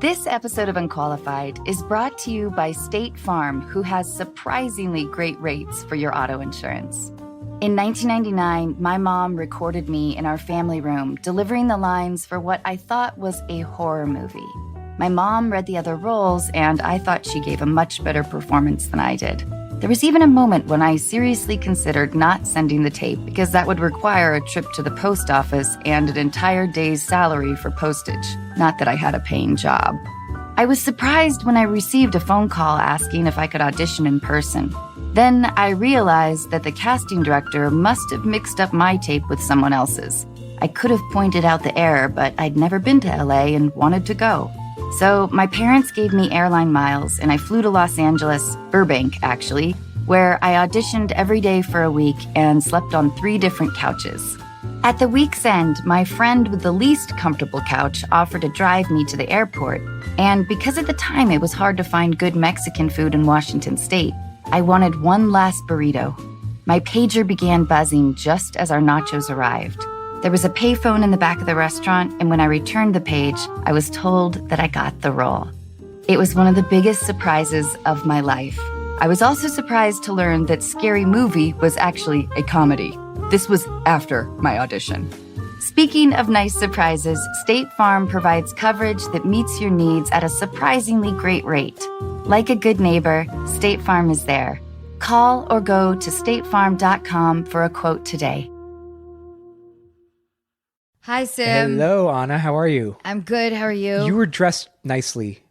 This episode of Unqualified is brought to you by State Farm, who has surprisingly great rates for your auto insurance. In 1999, my mom recorded me in our family room, delivering the lines for what I thought was a horror movie. My mom read the other roles, and I thought she gave a much better performance than I did. There was even a moment when I seriously considered not sending the tape because that would require a trip to the post office and an entire day's salary for postage. Not that I had a paying job. I was surprised when I received a phone call asking if I could audition in person. Then I realized that the casting director must have mixed up my tape with someone else's. I could have pointed out the error, but I'd never been to LA and wanted to go. So my parents gave me airline miles, and I flew to Los Angeles, Burbank actually, where I auditioned every day for a week and slept on 3 different couches. At the week's end, my friend with the least comfortable couch offered to drive me to the airport, and because at the time it was hard to find good Mexican food in Washington State, I wanted one last burrito. My pager began buzzing just as our nachos arrived. There was a payphone in the back of the restaurant, and when I returned the page, I was told that I got the role. It was one of the biggest surprises of my life. I was also surprised to learn that Scary Movie was actually a comedy. This was after my audition. Speaking of nice surprises, State Farm provides coverage that meets your needs at a surprisingly great rate. Like a good neighbor, State Farm is there. Call or go to statefarm.com for a quote today. Hi, Sim. Hello, Anna. How are you? I'm good. How are you? You were dressed nicely.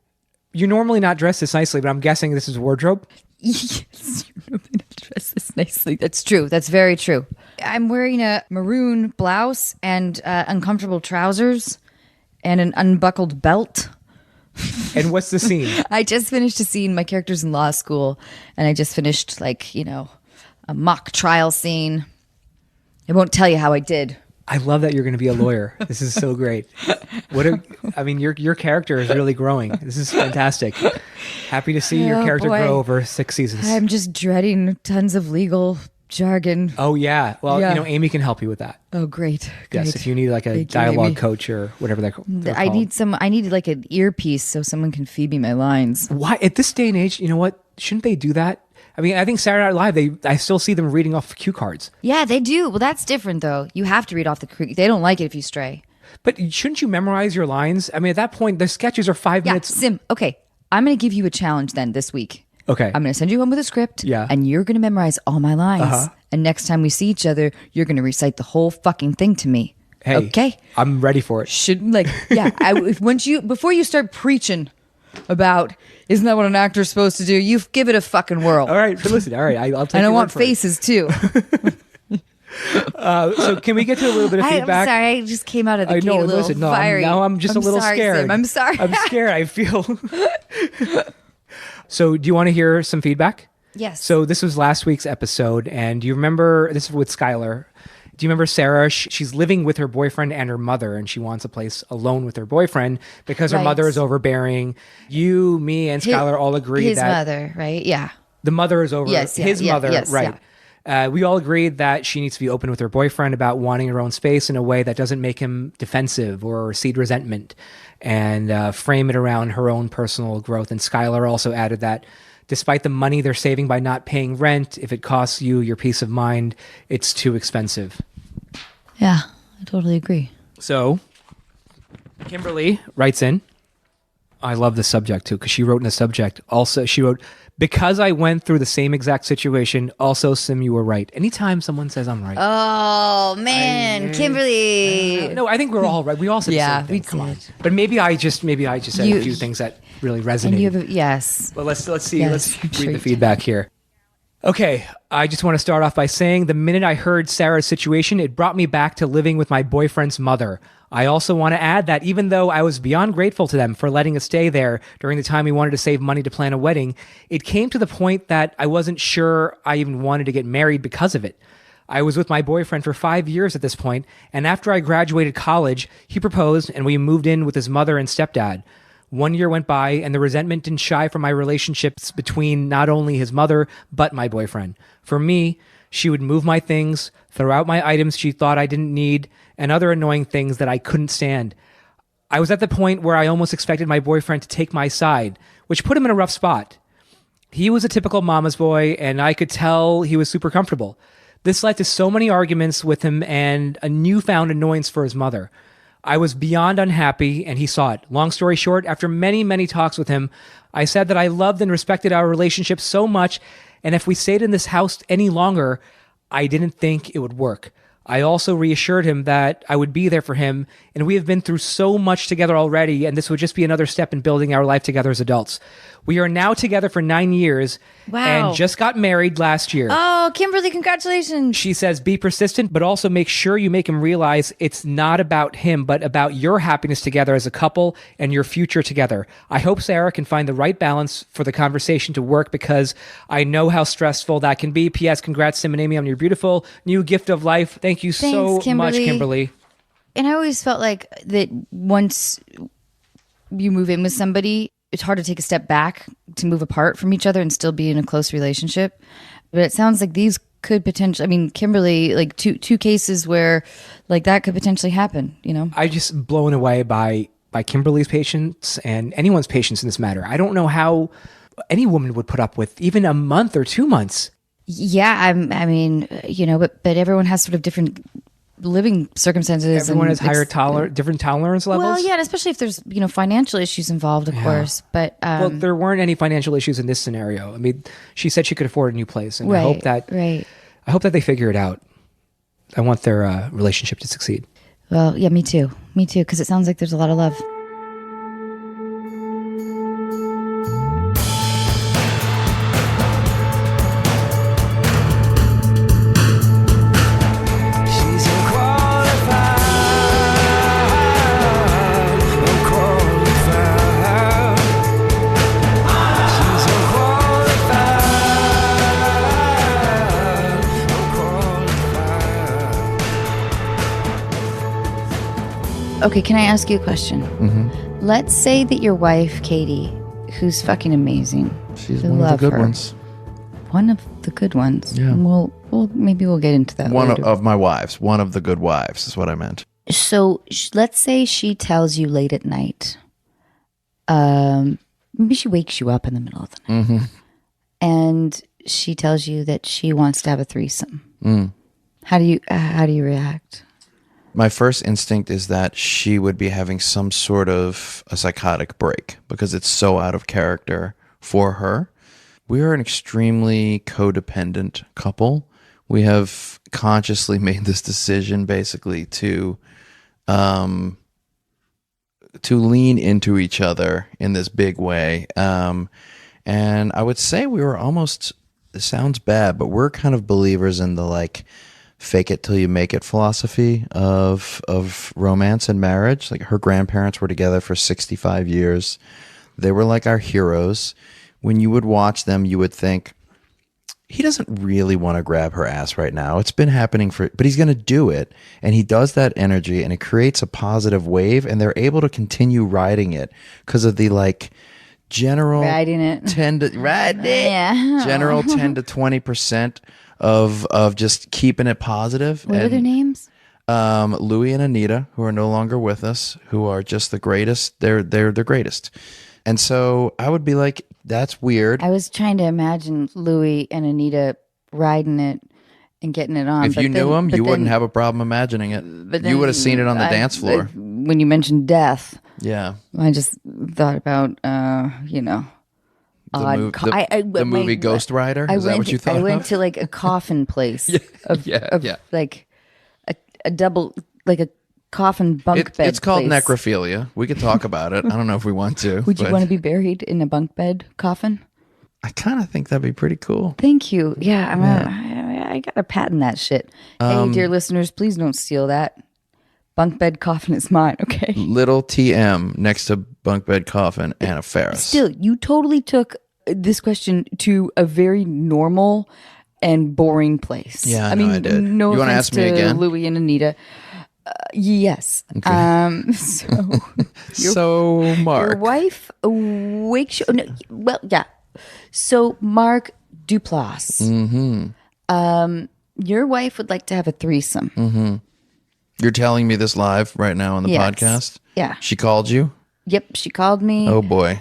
You're normally not dressed this nicely, but I'm guessing this is wardrobe? Yes, you're normally not dressed this nicely. That's true. That's very true. I'm wearing a maroon blouse and uncomfortable trousers and an unbuckled belt. And what's the scene? I just finished a scene. My character's in law school, and I just finished, a mock trial scene. I won't tell you how I did. I love that you're going to be a lawyer. This is so great. Your character is really growing. This is fantastic. Happy to see your character grow over 6 seasons. I'm just dreading tons of legal jargon. Oh, yeah. Well, Yeah. Amy can help you with that. Oh, great. Yes, if you need like a Thank you, dialogue Amy. coach or whatever they're I called. need like an earpiece so someone can feed me my lines. Why? At this day and age, you know what? Shouldn't they do that? I mean, I think Saturday Night Live, I still see them reading off cue cards. Yeah, they do. Well, that's different though. You have to read off the creek. They don't like it if you stray. But shouldn't you memorize your lines? I mean, at that point, the sketches are 5 Yeah, minutes. Sim. Okay, I'm going to give you a challenge then this week. Okay. I'm going to send you home with a script. Yeah. And you're going to memorize all my lines. Uh-huh. And next time we see each other, you're going to recite the whole fucking thing to me. Hey, okay. I'm ready for it. Before you start preaching about isn't that what an actor's supposed to do? You give it a fucking whirl. All right, but listen. All right, I'll take. And I your want word for it. faces too. So can we get to a little bit of feedback? I'm sorry, I just came out of the I gate know. a little Listen, no, fiery. now I'm just a little sorry, scared. Sim. I'm sorry. I'm scared. I feel. So, do you want to hear some feedback? Yes. So this was last week's episode, and do you remember? This is with Skylar. Do you remember Sarah? She's living with her boyfriend and her mother, and she wants a place alone with her boyfriend because her Right. mother is overbearing. You, me, and Skylar all agree his that mother, right? Yeah. the mother is over Yes, yeah, his yeah, mother, yes, right? We all agreed that she needs to be open with her boyfriend about wanting her own space in a way that doesn't make him defensive or seed resentment, and frame it around her own personal growth. And Skylar also added that despite the money they're saving by not paying rent, if it costs you your peace of mind, it's too expensive. Yeah, I totally agree. So Kimberly writes in, I love the subject too, because she wrote in the subject, also she wrote, because I went through the same exact situation, also Sim, you were right. Anytime someone says I'm right. Oh man, Kimberly. No, I think we're all right. We all said the same thing. we Come on. did. But maybe I just said a few things that really resonated. And you have yes. But let's see. Yes, Let's I'm sure read you the feedback here. Okay, I just want to start off by saying the minute I heard Sarah's situation, it brought me back to living with my boyfriend's mother. I also want to add that even though I was beyond grateful to them for letting us stay there during the time we wanted to save money to plan a wedding, it came to the point that I wasn't sure I even wanted to get married because of it. I was with my boyfriend for 5 years at this point, and after I graduated college, he proposed and we moved in with his mother and stepdad. 1 year went by, and the resentment didn't shy from my relationships between not only his mother, but my boyfriend. For me, she would move my things, throw out my items she thought I didn't need, and other annoying things that I couldn't stand. I was at the point where I almost expected my boyfriend to take my side, which put him in a rough spot. He was a typical mama's boy, and I could tell he was super comfortable. This led to so many arguments with him and a newfound annoyance for his mother. I was beyond unhappy, and he saw it. Long story short, after many, many talks with him, I said that I loved and respected our relationship so much, and if we stayed in this house any longer, I didn't think it would work. I also reassured him that I would be there for him, and we have been through so much together already, and this would just be another step in building our life together as adults. We are now together for 9 years and just got married last year. Oh, Kimberly, congratulations. She says, be persistent, but also make sure you make him realize it's not about him, but about your happiness together as a couple and your future together. I hope Sarah can find the right balance for the conversation to work because I know how stressful that can be. P.S. Congrats, Tim and Amy, on your beautiful new gift of life. Thank you so much, Kimberly. And I always felt like that once you move in with somebody, it's hard to take a step back to move apart from each other and still be in a close relationship. But it sounds like these could potentially, I mean, Kimberly, like two cases where like that could potentially happen, you know? I just blown away by Kimberly's patience and anyone's patience in this matter. I don't know how any woman would put up with even a month or 2 months. Yeah, I mean, you know, but everyone has sort of different living circumstances. Everyone has different tolerance levels. Well, yeah, and especially if there's, you know, financial issues involved, of course. But well, there weren't any financial issues in this scenario. I mean, she said she could afford a new place, and I hope that they figure it out. I want their relationship to succeed. Well, yeah, me too, because it sounds like there's a lot of love. Okay, can I ask you a question? Mm-hmm. Let's say that your wife, Katie, who's fucking amazing. She's one of the good ones. One of the good ones. Yeah. Maybe we'll get into that One later. of my wives. One of the good wives is what I meant. So let's say she tells you late at night. Maybe she wakes you up in the middle of the night. Mm-hmm. And she tells you that she wants to have a threesome. Mm. How do you react? My first instinct is that she would be having some sort of a psychotic break because it's so out of character for her. We are an extremely codependent couple. We have consciously made this decision basically to lean into each other in this big way. And I would say we were almost, it sounds bad, but we're kind of believers in the like fake it till you make it philosophy of romance and marriage. Like her grandparents were together for 65 years. They were like our heroes. When you would watch them, you would think, he doesn't really want to grab her ass right now. It's been happening but he's going to do it. And he does that energy and it creates a positive wave and they're able to continue riding it because of the like general riding it. General 10 to 20% of just keeping it positive. What are their names? Louie and Anita, who are no longer with us, who are just the greatest. They're the greatest. And so I would be like, that's weird. I was trying to imagine Louie and Anita riding it and getting it on. If you knew them, you wouldn't have a problem imagining it. You would have seen it on the dance floor. When you mentioned death, yeah, I just thought about, the movie Ghost Rider? Is that what you thought I went of? to like a coffin place like a double, like a coffin bunk bed. It's called place. necrophilia. We could talk about it. I don't know if we want to. Would you want to be buried in a bunk bed coffin? I kind of think that'd be pretty cool. Thank you. Yeah, I gotta patent that shit. Hey, dear listeners, please don't steal that. Bunk bed coffin is mine, okay? Little TM next to bunk bed coffin and a Faris. Still, you totally took this question to a very normal and boring place. Yeah, I mean, I did. No, you want to ask me again? Louie and Anita. Yes. Okay. So Mark, your wife wakes you. No, well, yeah. So Mark Duplass. Mm-hmm. Your wife would like to have a threesome. Mm-hmm. You're telling me this live right now on the podcast? Yeah. She called you? Yep. She called me. Oh boy.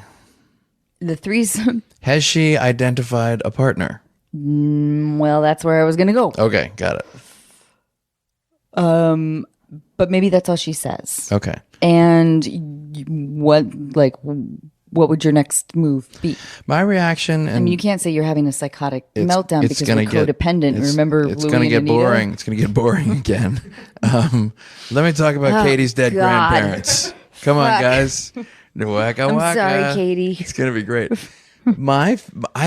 The threesome. Has she identified a partner? Well, that's where I was going to go. Okay, got it. But maybe that's all she says. Okay. And what would your next move be? My reaction, and I mean, you can't say you're having a psychotic meltdown because you're codependent. Remember, it's Louis going to and get Anita? boring. It's going to get boring again. Let me talk about Katie's dead God. grandparents. Come on, guys. Waka I'm waka. sorry, Katie. It's going to be great. I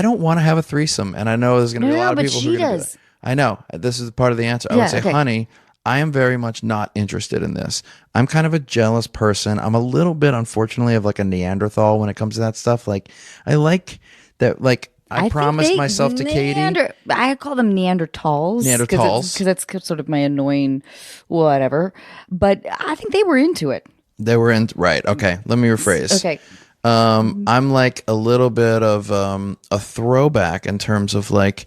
don't want to have a threesome, and I know there's going to be a lot of but people she who are going to do does. that. I know. This is part of the answer. I Yeah, would say, okay. honey, I am very much not interested in this. I'm kind of a jealous person. I'm a little bit, unfortunately, of like a Neanderthal when it comes to that stuff. Like, I like that, like, I promised myself to Katie. I call them Neanderthals. Neanderthals. Because that's sort of my annoying whatever. But I think they were into it. They were in, right. Okay. Let me rephrase. Okay. I'm like a little bit of a throwback in terms of like,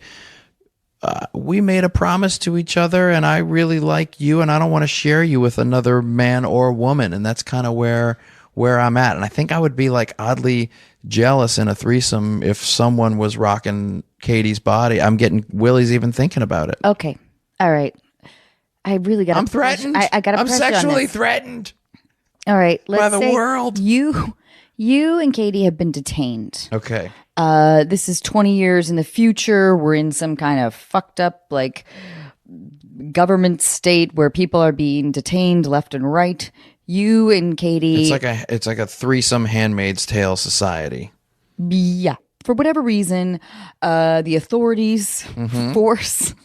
we made a promise to each other and I really like you and I don't want to share you with another man or woman. And that's kind of where I'm at. And I think I would be like oddly jealous in a threesome if someone was rocking Katie's body. I'm getting willies even thinking about it. Okay. All right. I really got. I'm threatened. I got to. I'm press you on sexually this. threatened. All right. Let's by the say world. You and Katie have been detained. Okay. This is 20 years in the future. We're in some kind of fucked up like government state where people are being detained left and right. You and Katie. It's like a threesome Handmaid's Tale society. Yeah. For whatever reason, the authorities force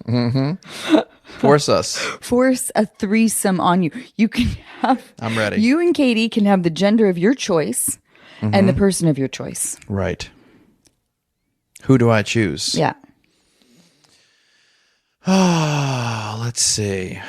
a threesome on you. You can have. I'm ready. You and Katie can have the gender of your choice and the person of your choice. Right. Who do I choose? Yeah. Let's see.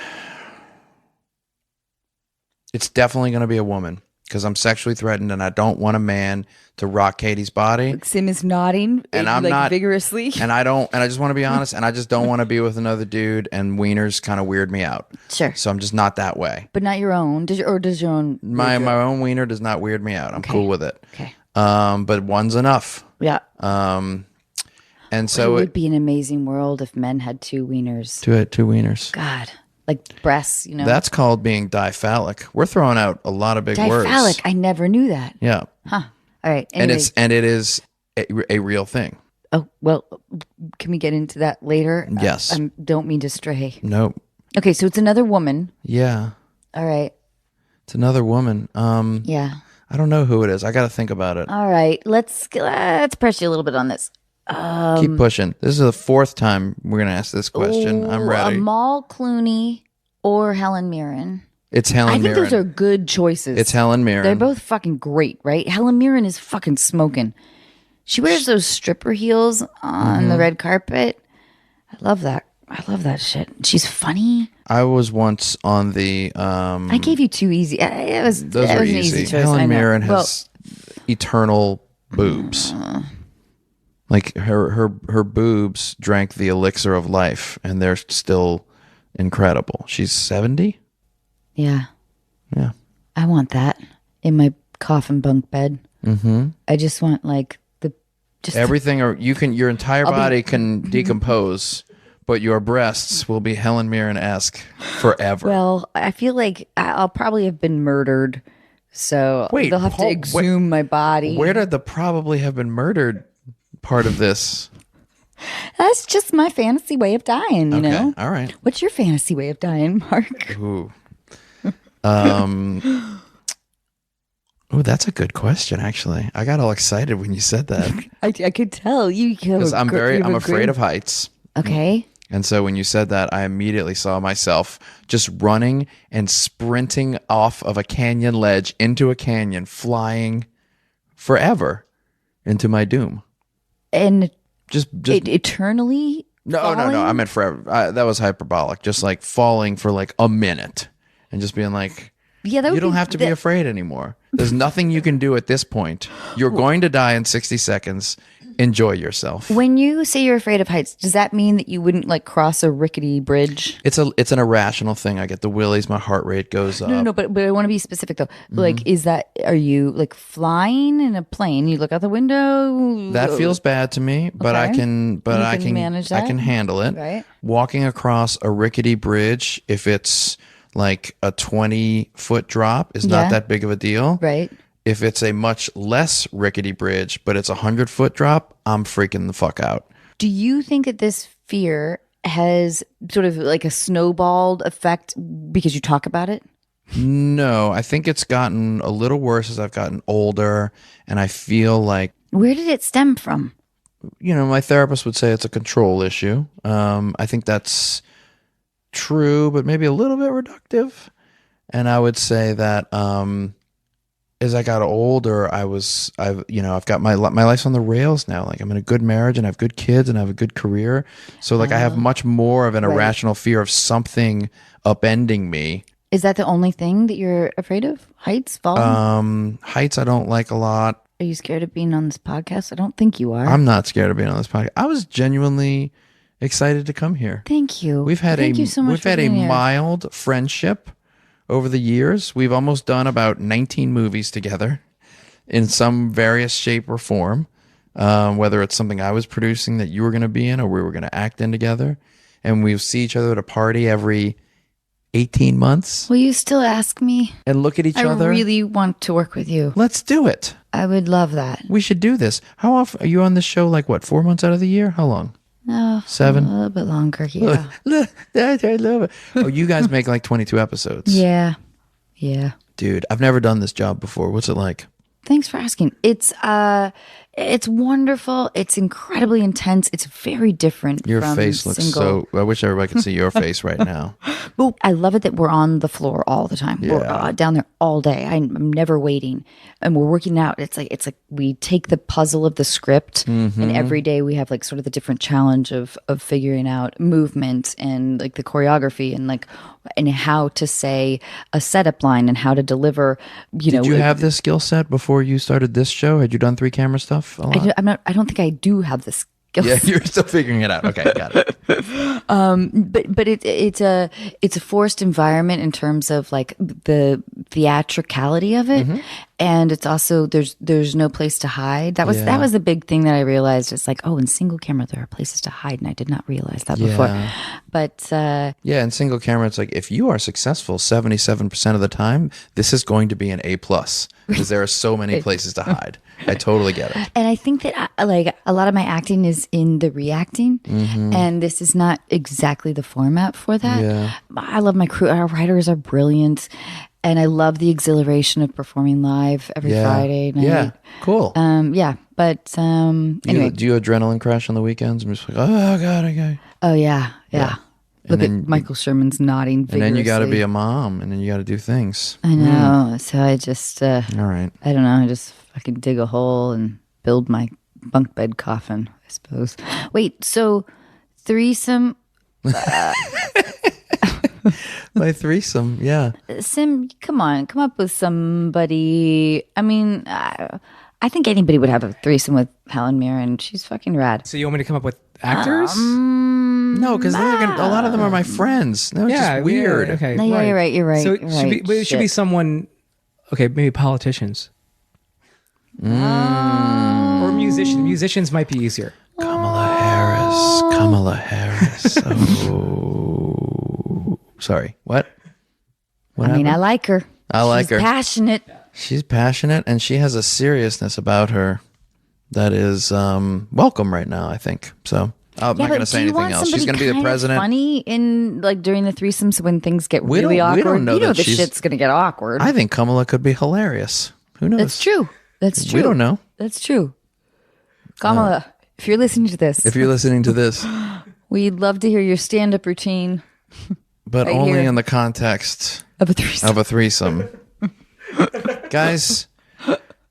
It's definitely going to be a woman because I'm sexually threatened and I don't want a man to rock Katie's body. Sim is nodding And I'm not vigorously. And I just want to be honest, and I just don't want to be with another dude, and wieners kind of weird me out. Sure. So I'm just not that way. But not your own. Does your own? My own wiener does not weird me out. I'm cool with it. Okay. But one's enough. Yeah. And so it would be an amazing world if men had two wieners. two wieners. God, like breasts, you know. That's called being diphallic. We're throwing out a lot of big words. Diphallic. I never knew that. Yeah. Huh. All right. And Anyways. it is a real thing. Oh, well, can we get into that later? Yes. I don't mean to stray. Nope. Okay, so it's another woman. Yeah. All right. It's another woman. Yeah. I don't know who it is. I got to think about it. All right. Let's press you a little bit on this. Keep pushing. This is the fourth time we're going to ask this question. I'm ready. Amal Clooney or Helen Mirren. It's Helen I think Mirren. those are good choices. It's Helen Mirren. They're both fucking great, right? Helen Mirren is fucking smoking. She wears those stripper heels on the red carpet. I love that. I love that shit. She's funny. I was once on the. I gave you two easy. Those are an easy. easy choice. I Helen know. Mirren has eternal boobs. Like her boobs drank the elixir of life, and they're still incredible. She's 70. Yeah. Yeah. I want that in my coffin bunk bed. Mm-hmm. I just want like everything, or your entire body can decompose, but your breasts will be Helen Mirren-esque forever. Well, I feel like I'll probably have been murdered, so they'll have to exhume my body. Where did the probably have been murdered part of this? That's just my fantasy way of dying, you know? All right. What's your fantasy way of dying, Mark? Ooh. Oh, that's a good question. Actually, I got all excited when you said that I could tell you. because I'm afraid of heights. Okay. And so when you said that, I immediately saw myself just running and sprinting off of a canyon ledge into a canyon, flying forever into my doom. And Just eternally. no. I meant forever. That was hyperbolic. Just like falling for like a minute and just being like. Yeah, that would you don't have to be afraid anymore. There's nothing you can do at this point. You're going to die in 60 seconds enjoy yourself. When you say you're afraid of heights, does that mean that you wouldn't like cross a rickety bridge? It's an irrational thing. I get the willies, my heart rate goes up. No, but I want to be specific though. Like, are you like flying in a plane? You look out the window. That feels bad to me, but Okay. I can manage I that? can handle it. Right. Walking across a rickety bridge, if it's like a 20-foot drop, is Yeah. not that big of a deal. Right. If it's a much less rickety bridge, but it's a 100-foot drop, I'm freaking the fuck out. Do you think that this fear has sort of like a snowballed effect because you talk about it? No, I think it's gotten a little worse as I've gotten older, and I feel like, Where did it stem from? my therapist would say it's a control issue. I think that's true, but maybe a little bit reductive. And I would say that as I got older, I've got my life's on the rails now. Like I'm in a good marriage and I have good kids and I have a good career. So like I have much more of an irrational fear of something upending me. Is that the only thing that you're afraid of? Heights, falling? Heights I don't like a lot. Are you scared of being on this podcast? I don't think you are. I'm not scared of being on this podcast. I was genuinely excited to come here. Thank you. Thank you so much we've for had a being here. mild friendship over the years. We've almost done about 19 movies together in some various shape or form, whether it's something I was producing that you were going to be in or we were going to act in together. And we see each other at a party every 18 months Will you still ask me? and look at each I other. really want to work with you. Let's do it. I would love that. We should do this. How often are you on this show? Like what, 4 months out of the year? How long? No, 7? a little bit longer. Yeah. Look, I love it. Oh, you guys make like 22 episodes. Yeah. Yeah. Dude, I've never done this job before. What's it like? Thanks for asking. It's wonderful. It's incredibly intense. It's very different. Your from face looks single. so. I wish everybody could see your face right now. Well, I love it that we're on the floor all the time. We're Yeah. down there all day. I'm never waiting, and we're working out. It's like we take the puzzle of the script, and every day we have like sort of the different challenge of figuring out movement and like the choreography and how to say a setup line and how to deliver. Did you have this skill set before you started this show? Had you done 3 camera stuff a lot? I don't think I do have the skill. Yeah, you're still figuring it out. Okay, got it. But it's a forced environment in terms of like the theatricality of it, and it's also there's no place to hide. That was the big thing that I realized. It's like, oh, in single camera there are places to hide, and I did not realize that before. But Yeah, in single camera, it's like if you are successful 77% of the time, this is going to be an A+ because there are so many places to hide. I totally get it. And I think that like a lot of my acting is in the reacting, and this is not exactly the format for that. Yeah. I love my crew. Our writers are brilliant, and I love the exhilaration of performing live every Friday night. Yeah, cool. But anyway. Do you adrenaline crash on the weekends? I'm just like, oh god, okay. Oh yeah. Look at then Michael Sherman's nodding vigorously. And then you got to be a mom, and then you got to do things. I know. So I just All right. I don't know. I just fucking dig a hole and build my bunk bed coffin, I suppose. Wait, so threesome? My threesome, yeah. Sim, come on, come up with somebody. I mean, I think anybody would have a threesome with Helen Mirren. She's fucking rad. So you want me to come up with actors? No, because a lot of them are my friends. No, it's just weird. Yeah, okay. No, yeah, you're right. You're right. So you're it should right. be, it should be someone. Okay, maybe politicians or musicians. Musicians might be easier. Kamala Harris. Oh, sorry. What? I mean, I like her. I like She's her. passionate. She's passionate, and she has a seriousness about her that is welcome right now, I think. So I'm not going to say anything else. She's going to be the president. Funny in like during the threesomes when things get We really don't- awkward. we don't know you know that the she's- shit's going to get awkward. I think Kamala could be hilarious. Who knows? That's true. That's true. We don't know. That's true. Kamala, if you're listening to this, If you're listening to this, we'd love to hear your stand-up routine but Right only here. in the context of a threesome. of a threesome. Guys,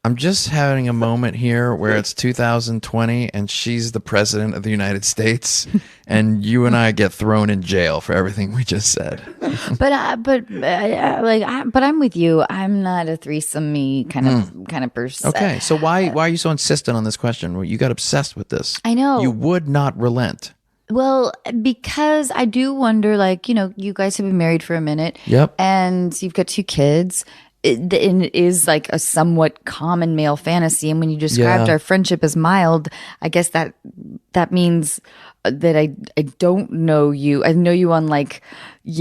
I'm just having a moment here where it's 2020 and she's the president of the United States, and you and I get thrown in jail for everything we just said. But I'm with you. I'm not a threesome-y kind of person. Okay, so why are you so insistent on this question? Well, you got obsessed with this. I know. You would not relent. Well, because I do wonder, like, you guys have been married for a minute. Yep. And you've got 2 kids. And it is like a somewhat common male fantasy. And when you described our friendship as mild, I guess that means that I don't know you. I know you on like,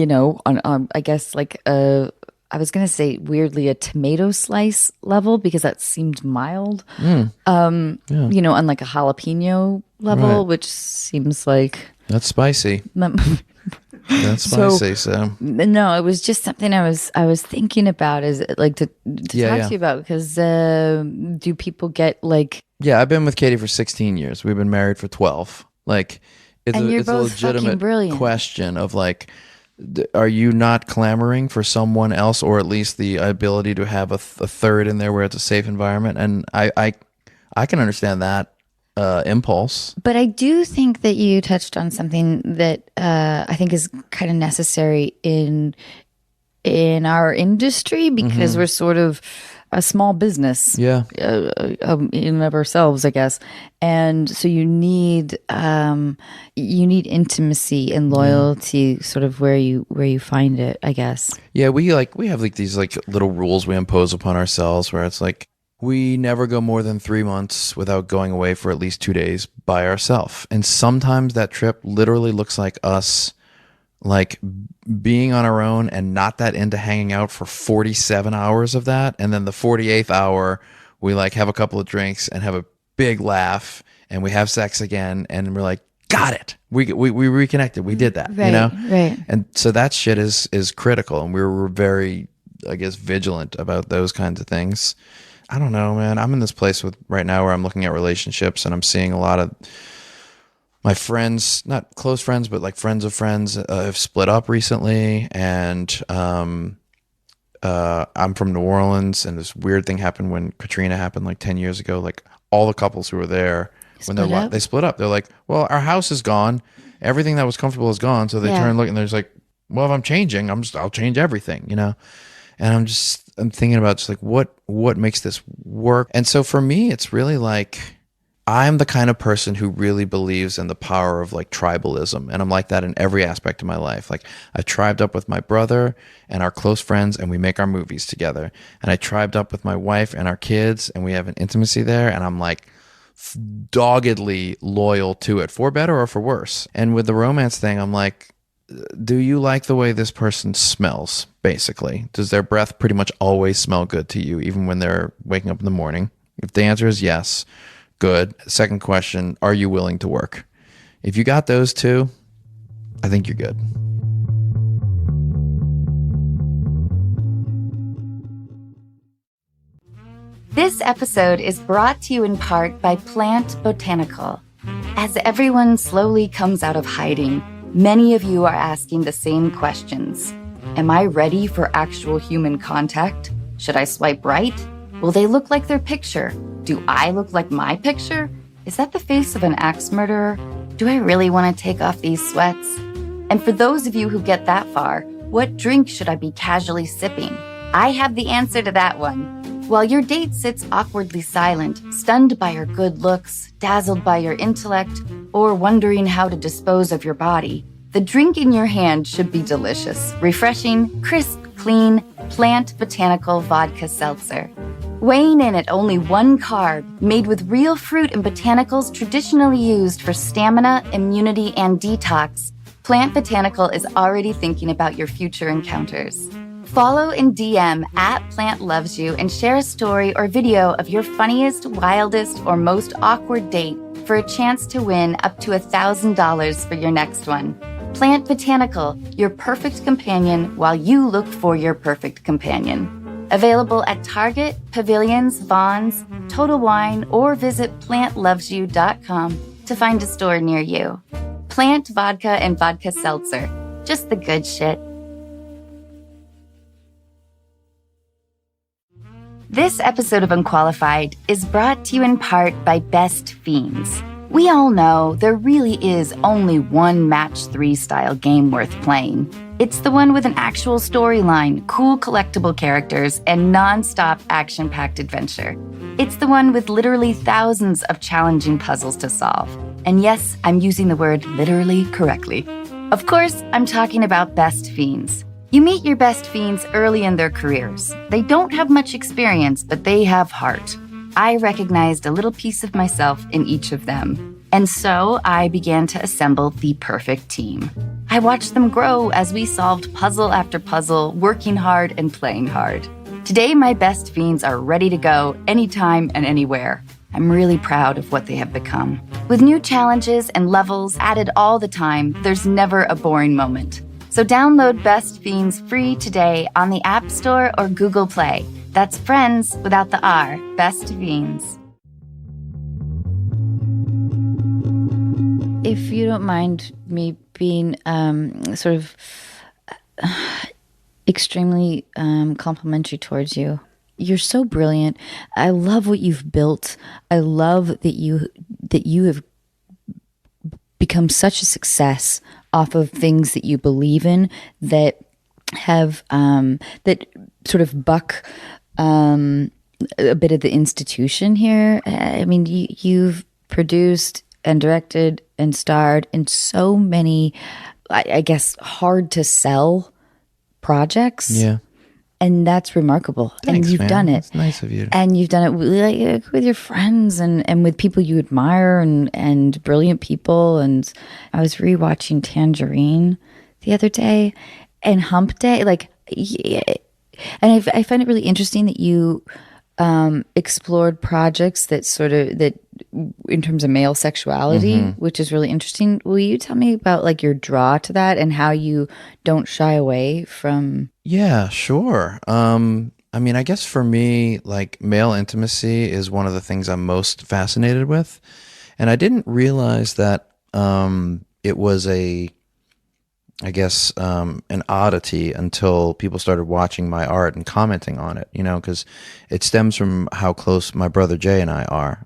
on I guess like I was going to say weirdly a tomato slice level because that seemed mild. On like a jalapeno level, which seems like that's spicy. That's spicy. So no, it was just something I was thinking about is like to talk to you about because do people get like? Yeah, I've been with Katie for 16 years. We've been married for 12. Like it's a legitimate question of like, are you not clamoring for someone else, or at least the ability to have a third in there where it's a safe environment? And I can understand that impulse. But I do think that you touched on something that I think is kind of necessary in our industry because we're sort of a small business, in and of ourselves, I guess. And so you need intimacy and loyalty, sort of where you find it, I guess. Yeah, we have like these like little rules we impose upon ourselves where it's like we never go more than 3 months without going away for at least 2 days by ourselves. And sometimes that trip literally looks like us like being on our own and not that into hanging out for 47 hours of that. And then the 48th hour, we like have a couple of drinks and have a big laugh and we have sex again. And we're like, got it. We reconnected. We did that, Right. And so that shit is critical. And we were very, I guess, vigilant about those kinds of things. I don't know, man. I'm in this place right now where I'm looking at relationships and I'm seeing a lot of my friends, not close friends, but like friends of friends have split up recently. And I'm from New Orleans, and this weird thing happened when Katrina happened like 10 years ago. Like all the couples who were there, they split up. They're like, well, our house is gone. Everything that was comfortable is gone. So they turn and look and there's like, well, if I'm changing, I'll change everything, And I'm thinking about just like what makes this work. And so for me, it's really like I'm the kind of person who really believes in the power of like tribalism. And I'm like that in every aspect of my life. Like I tribed up with my brother and our close friends and we make our movies together. And I tribed up with my wife and our kids and we have an intimacy there. And I'm like doggedly loyal to it for better or for worse. And with the romance thing, I'm like, do you like the way this person smells, basically? Does their breath pretty much always smell good to you, even when they're waking up in the morning? If the answer is yes, good. Second question, are you willing to work? If you got those two, I think you're good. This episode is brought to you in part by Plant Botanical. As everyone slowly comes out of hiding, many of you are asking the same questions. Am I ready for actual human contact? Should I swipe right? Will they look like their picture? Do I look like my picture? Is that the face of an axe murderer? Do I really want to take off these sweats? And for those of you who get that far, what drink should I be casually sipping? I have the answer to that one. While your date sits awkwardly silent, stunned by your good looks, dazzled by your intellect, or wondering how to dispose of your body, the drink in your hand should be delicious, refreshing, crisp, clean, Plant Botanical Vodka Seltzer. Weighing in at only 1 carb, made with real fruit and botanicals traditionally used for stamina, immunity, and detox, Plant Botanical is already thinking about your future encounters. Follow and DM @PlantLovesYou and share a story or video of your funniest, wildest, or most awkward date for a chance to win up to $1,000 for your next one. Plant Botanical, your perfect companion while you look for your perfect companion. Available at Target, Pavilions, Vons, Total Wine, or visit plantlovesyou.com to find a store near you. Plant Vodka and Vodka Seltzer. Just the good shit. This episode of Unqualified is brought to you in part by Best Fiends. We all know there really is only one Match 3 style game worth playing. It's the one with an actual storyline, cool collectible characters, and non-stop action-packed adventure. It's the one with literally thousands of challenging puzzles to solve. And yes, I'm using the word literally correctly. Of course, I'm talking about Best Fiends. You meet your best fiends early in their careers. They don't have much experience, but they have heart. I recognized a little piece of myself in each of them. And so I began to assemble the perfect team. I watched them grow as we solved puzzle after puzzle, working hard and playing hard. Today, my best fiends are ready to go anytime and anywhere. I'm really proud of what they have become. With new challenges and levels added all the time, there's never a boring moment. So download Best Fiends free today on the App Store or Google Play. That's friends without the R. Best Fiends. If you don't mind me being sort of extremely complimentary towards you, you're so brilliant. I love what you've built. I love that you have become such a success off of things that you believe in that have that sort of buck a bit of the institution here. I mean, you've produced and directed and starred in so many, I guess, hard to sell projects. Yeah. And that's remarkable. Thanks, and you've man. done it. It's nice of you. And you've done it with your friends and with people you admire and brilliant people. And I was rewatching Tangerine the other day and Hump Day. And I find it really interesting that you explored projects that in terms of male sexuality, which is really interesting. Will you tell me about like your draw to that and how you don't shy away from? Yeah, sure. I mean, I guess for me, like male intimacy is one of the things I'm most fascinated with. And I didn't realize that it was an oddity until people started watching my art and commenting on it, because it stems from how close my brother Jay and I are.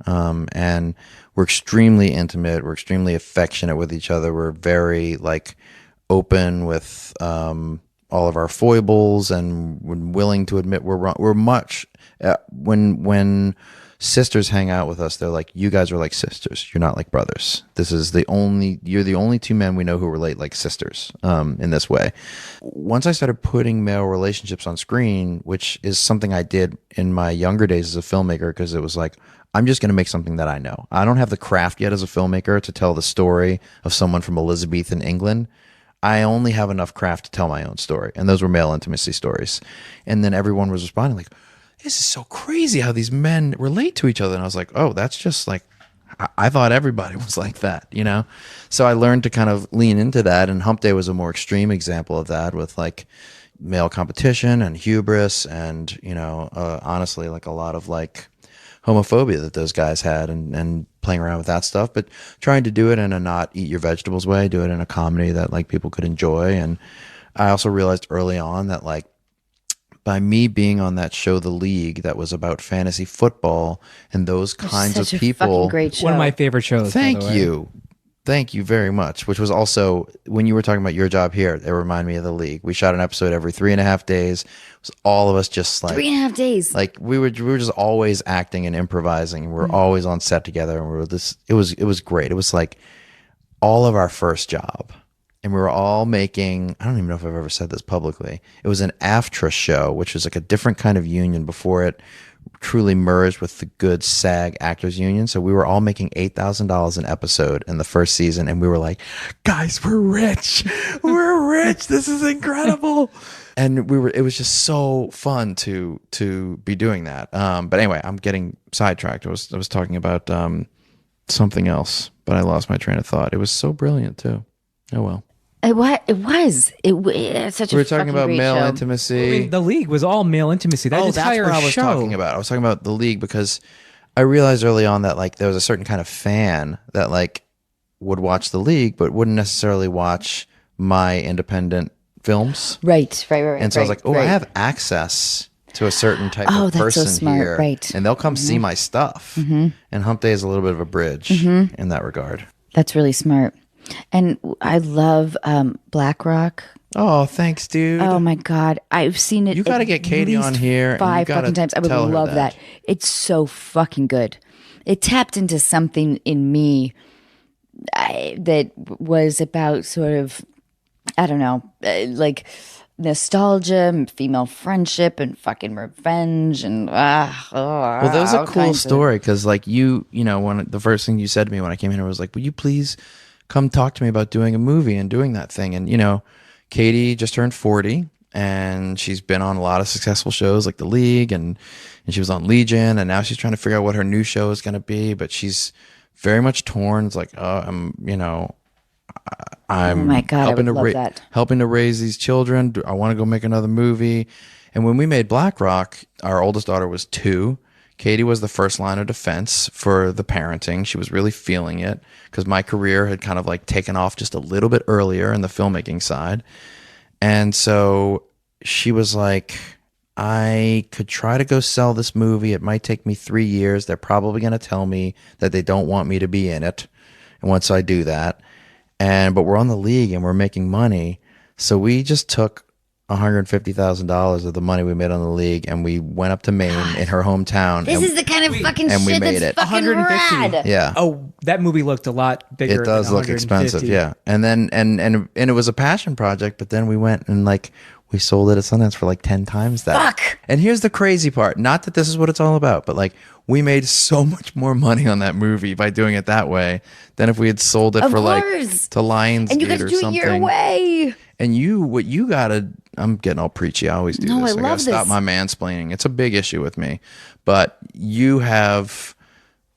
And we're extremely intimate. We're extremely affectionate with each other. We're very like open with all of our foibles, and we're willing to admit we're wrong. We're much when sisters hang out with us, they're like, you guys are like sisters. You're not like brothers. You're the only two men we know who relate like sisters in this way. Once I started putting male relationships on screen, which is something I did in my younger days as a filmmaker, because it was like, I'm just going to make something that I know. I don't have the craft yet as a filmmaker to tell the story of someone from Elizabethan England. I only have enough craft to tell my own story. And those were male intimacy stories. And then everyone was responding like, this is so crazy how these men relate to each other. And I was like, oh, that's just like, I thought everybody was like that, So I learned to kind of lean into that. And Hump Day was a more extreme example of that, with like male competition and hubris and, honestly, like a lot of like homophobia that those guys had, and playing around with that stuff, but trying to do it in a not eat your vegetables way, do it in a comedy that like people could enjoy. And I also realized early on that like, by me being on that show, The League, that was about fantasy football and those kinds of people. Great show. One of my favorite shows. Thank you. Thank you very much. Which was also, when you were talking about your job here, it reminded me of The League. We shot an episode every 3.5 days. It was all of us just like 3.5 days. Like we were just always acting and improvising. We were always on set together, and it was great. It was like all of our first job. And we were all making, I don't even know if I've ever said this publicly. It was an AFTRA show, which was like a different kind of union before it truly merged with the good SAG Actors Union. So we were all making $8,000 an episode in the first season. And we were like, guys, we're rich. We're rich. This is incredible. And it was just so fun to be doing that. But anyway, I'm getting sidetracked. I was talking about something else, but I lost my train of thought. It was so brilliant too. Oh, well. It was. It's such We a were talking fucking about great male show. intimacy. The League was all male intimacy. That That's entire what I was show. talking about. I was talking about The League because I realized early on that like there was a certain kind of fan that like would watch The League but wouldn't necessarily watch my independent films. Right. And so I was like, oh, I have access to a certain type Oh, of that's so person smart, here, right. and they'll come see my stuff. And Hump Day is a little bit of a bridge in that regard. That's really smart. And I love Black Rock. Oh, thanks, dude. Oh my God. I've seen it. You gotta at get Katie least on here, and you 5 gotta fucking times. I would tell her love that. that. It's so fucking good. It tapped into something in me that was about sort of, I don't know, like nostalgia and female friendship and fucking revenge and Well, that was a cool story because, like, you know, when the first thing you said to me when I came in here was like, "Will you please come talk to me about doing a movie and doing that thing?" And you know, Katie just turned 40, and she's been on a lot of successful shows like The League, and she was on Legion, and now she's trying to figure out what her new show is going to be. But she's very much torn. It's like, I'm Oh my God, I helping would to love that. helping to raise these children. I want to go make another movie. And when we made Black Rock, our oldest daughter was 2. Katie was the first line of defense for the parenting. She was really feeling it because my career had kind of like taken off just a little bit earlier in the filmmaking side. And so she was like, I could try to go sell this movie. It might take me 3 years. They're probably going to tell me that they don't want me to be in it. And once I do that, but we're on The League and we're making money. So we just took $150,000 of the money we made on The League, and we went up to Maine in her hometown. This is the kind of fucking and we shit made that's it. fucking 150. rad. Yeah. Oh, that movie looked a lot bigger. It does than look 150. expensive, yeah. And then and it was a passion project, but then we went and like we sold it at Sundance for like 10 times that. Fuck. And here's the crazy part. Not that this is what it's all about, but like we made so much more money on that movie by doing it that way than if we had sold it Of for like course. to Lionsgate And you got to or do something. it your way. And what you gotta, I'm getting all preachy. I always do No, this. I gotta love stop this. my mansplaining. It's a big issue with me. But you have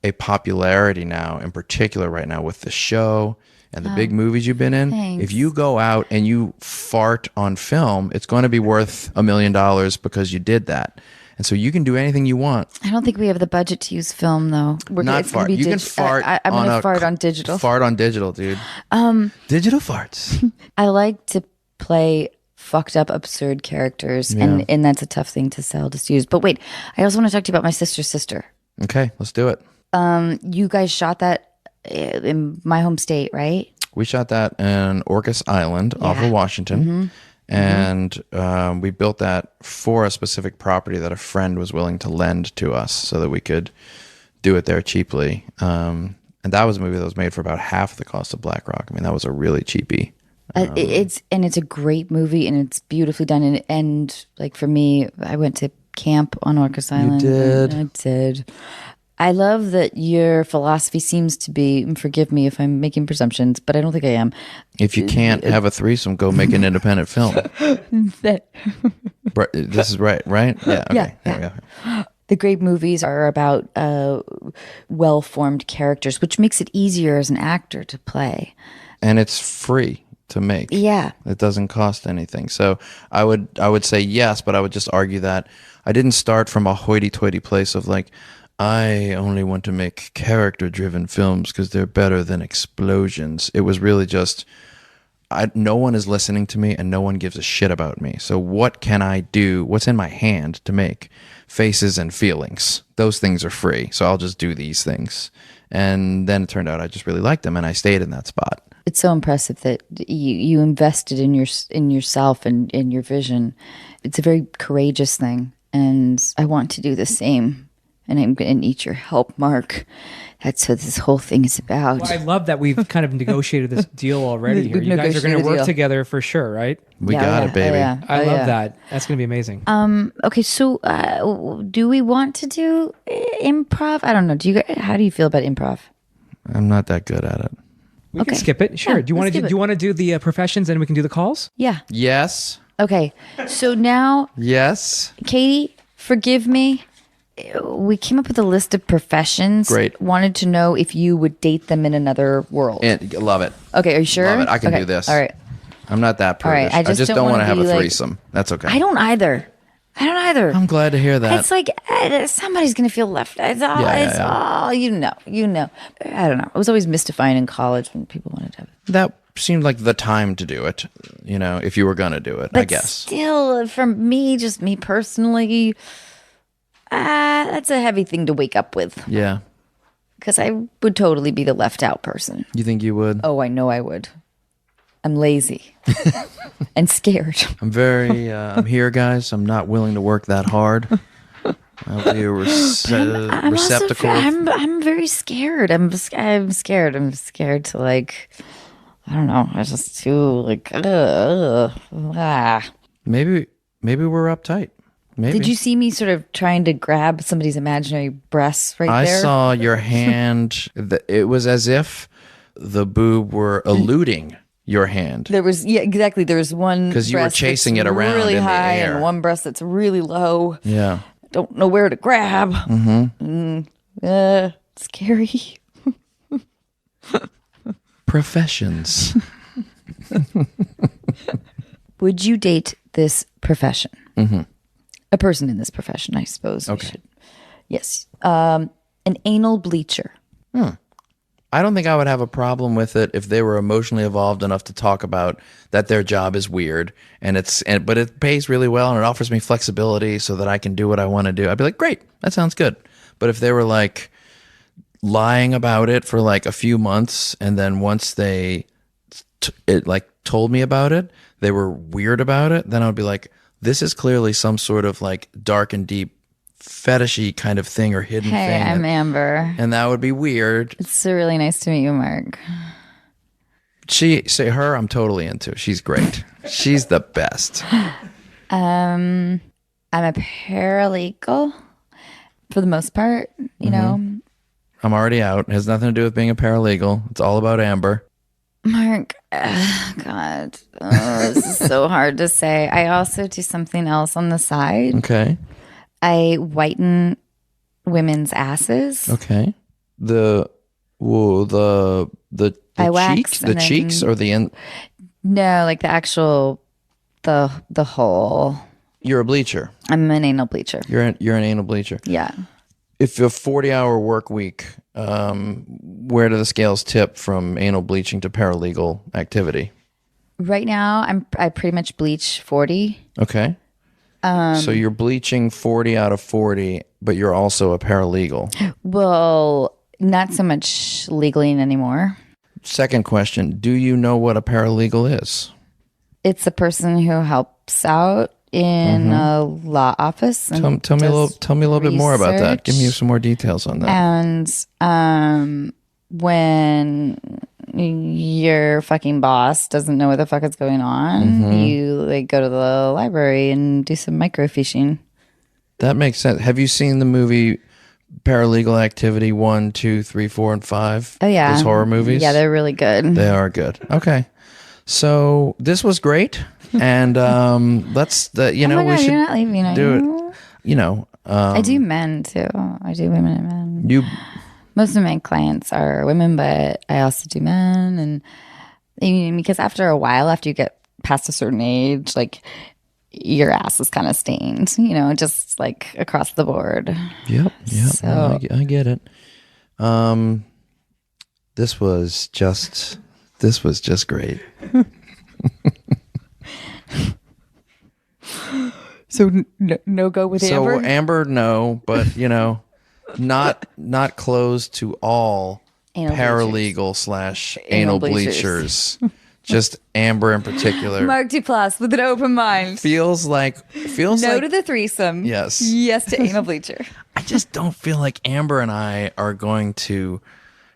a popularity now, in particular right now with the show and the big movies you've been in. thanks. If you go out and you fart on film, it's going to be worth $1 million because you did that. And so you can do anything you want. I don't think we have the budget to use film, though. Not it's gonna fart. be You can fart. I'm going to fart on digital. Fart on digital, dude. Digital farts. I like to play fucked up, absurd characters, Yeah. and that's a tough thing to sell to use. But wait, I also want to talk to you about my sister's sister. Okay, let's do it. You guys shot that in my home state, right? We shot that in Orcas Island off of Washington. And we built that for a specific property that a friend was willing to lend to us so that we could do it there cheaply. And that was a movie that was made for about half the cost of Black Rock. I mean, that was a really cheapie. It's a great movie, and it's beautifully done. And like for me, I went to camp on Orcas Island. did? I did. I love that your philosophy seems to be, and forgive me if I'm making presumptions, but I don't think I am. If you can't have a threesome, go make an independent film. That Right, this is right? Yeah, okay. Yeah, There we go. the great movies are about well-formed characters, which makes it easier as an actor to play. And it's free to make. Yeah. It doesn't cost anything. So I would say yes, but I would just argue that I didn't start from a hoity-toity place of like, I only want to make character-driven films because they're better than explosions. It was really just, no one is listening to me and no one gives a shit about me. So what can I do? What's in my hand to make faces and feelings? Those things are free. So I'll just do these things. And then it turned out I just really liked them and I stayed in that spot. It's so impressive that you invested in yourself and in your vision. It's a very courageous thing, and I want to do the same. And I'm going to need your help, Mark. That's what this whole thing is about. Well, I love that we've kind of negotiated this deal already here. We've You guys are going to negotiated a work deal. together for sure, right? We Yeah, got yeah. it, baby. Oh, yeah. I Oh, love yeah. that. That's going to be amazing. Okay, so do we want to do improv? I don't know. How do you feel about improv? I'm not that good at it. We can okay. skip it. Sure. Yeah, do you want let's to skip it. do you want to do the professions and we can do the calls? Yeah. Yes. Okay. So now, Yes. Katie, forgive me. We came up with a list of professions. Great. Wanted to know if you would date them in another world. And love it. Okay, are you sure? Love it. I can Okay, do this. All right. I'm not that All right, prudish. I just don't want wanna to have a be like- threesome. That's okay. I don't either. I'm glad to hear that. It's like somebody's gonna feel left. It's all. Yeah, it's yeah. all. You know. I don't know. It was always mystifying in college when people wanted to have it. seemed like the time to do it, if you were going to do it, I guess. Still, for me, just me personally, that's a heavy thing to wake up with. Yeah. Because I would totally be the left out person. You think you would? Oh, I know I would. I'm lazy and scared. I'm here, guys. I'm not willing to work that hard. I'll be a receptacle. I'm very scared. I'm scared. I'm scared to like, I don't know. I just too like, Maybe we're uptight. Maybe. Did you see me sort of trying to grab somebody's imaginary breasts there? I saw your hand. It was as if the boob were eluding your hand. There was, exactly. There was one because you were chasing it around really in high the air. and one breast that's really low. Yeah. Don't know where to grab. Scary. Professions. Would you date this profession? Mm-hmm. A person in this profession, I suppose. Okay. Yes. An anal bleacher. I don't think I would have a problem with it if they were emotionally evolved enough to talk about that their job is weird but it pays really well and it offers me flexibility so that I can do what I want to do. I'd be like, great, that sounds good. But if they were like lying about it for like a few months and then once they told me about it, they were weird about it, then I would be like, this is clearly some sort of like dark and deep fetishy kind of thing or hidden thing. Hey, I'm Amber. And that would be weird. It's so really nice to meet you, Mark. Her, I'm totally into. She's great. She's the best. I'm a paralegal for the most part, you know. I'm already out. It has nothing to do with being a paralegal. It's all about Amber. Mark, God, this is so hard to say. I also do something else on the side. Okay. I whiten women's asses. Okay. The I wax cheeks, the cheeks, or the end. No, like the actual, the whole. You're a bleacher. I'm an anal bleacher. You're an anal bleacher. Yeah. If a 40-hour work week, where do the scales tip from anal bleaching to paralegal activity? Right now, I pretty much bleach 40. Okay. So you're bleaching 40 out of 40, but you're also a paralegal. Well, not so much legally anymore. Second question, do you know what a paralegal is? It's a person who helps out in a law office. And tell me a little bit more about that. Give me research. some more details on that. And when your fucking boss doesn't know what the fuck is going on, you like go to the library and do some microfiching. That makes sense. Have you seen the movie Paralegal Activity 1, 2, 3, 4, and 5? Oh yeah, those horror movies. Yeah, they're really good. They are good. Okay, so this was great, and let's oh my we God, should you're not leaving, are do you? it. I do men too. I do women and men. You Most of my clients are women, but I also do men. And because after a while, after you get past a certain age, like your ass is kind of stained, just like across the board. Yep. So, No, I get it. This was just great. So no go with Amber? So Amber, no, but not closed to all Anal paralegal / anal bleachers. Just Amber in particular. Mark Duplass with an open mind. Feels like No to the threesome. Yes. Yes to anal bleacher. I just don't feel like Amber and I are going to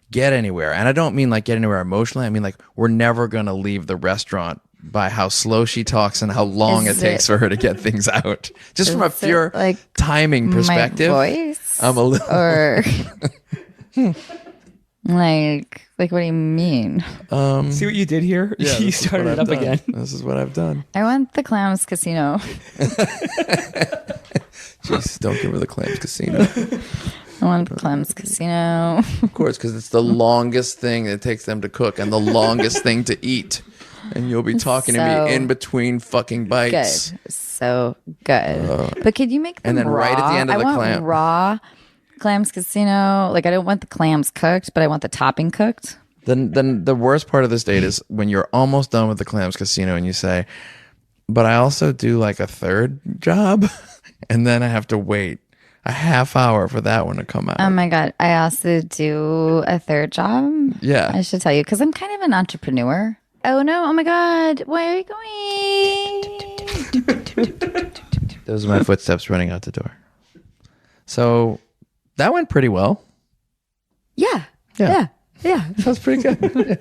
get anywhere. And I don't mean like get anywhere emotionally. I mean like we're never going to leave the restaurant by how slow she talks and how long it takes for her to get things out. Just from a pure like timing perspective. My voice? I'm a little... Or like what do you mean? See what you did here? Yeah, You started it up again. This is what I've done. I want the Clams Casino. Jeez, don't give her the Clams Casino. I want the Clams Casino. Of course, because it's the longest thing it takes them to cook and the longest thing to eat. And you'll be talking to me in between fucking bites. Good. So good. But could you make them and then raw? right at the end of I the want clam. raw Clams Casino. Like I don't want the clams cooked, but I want the topping cooked. Then the worst part of this date is when you're almost done with the Clams Casino and you say, but I also do like a third job, and then I have to wait a half hour for that one to come out. Oh my God. I also do a third job. Yeah. I should tell you because I'm kind of an entrepreneur. Oh no. Oh my God. Where are you going? Those are my footsteps running out the door. So that went pretty well. Yeah. Yeah. Yeah. That was pretty good.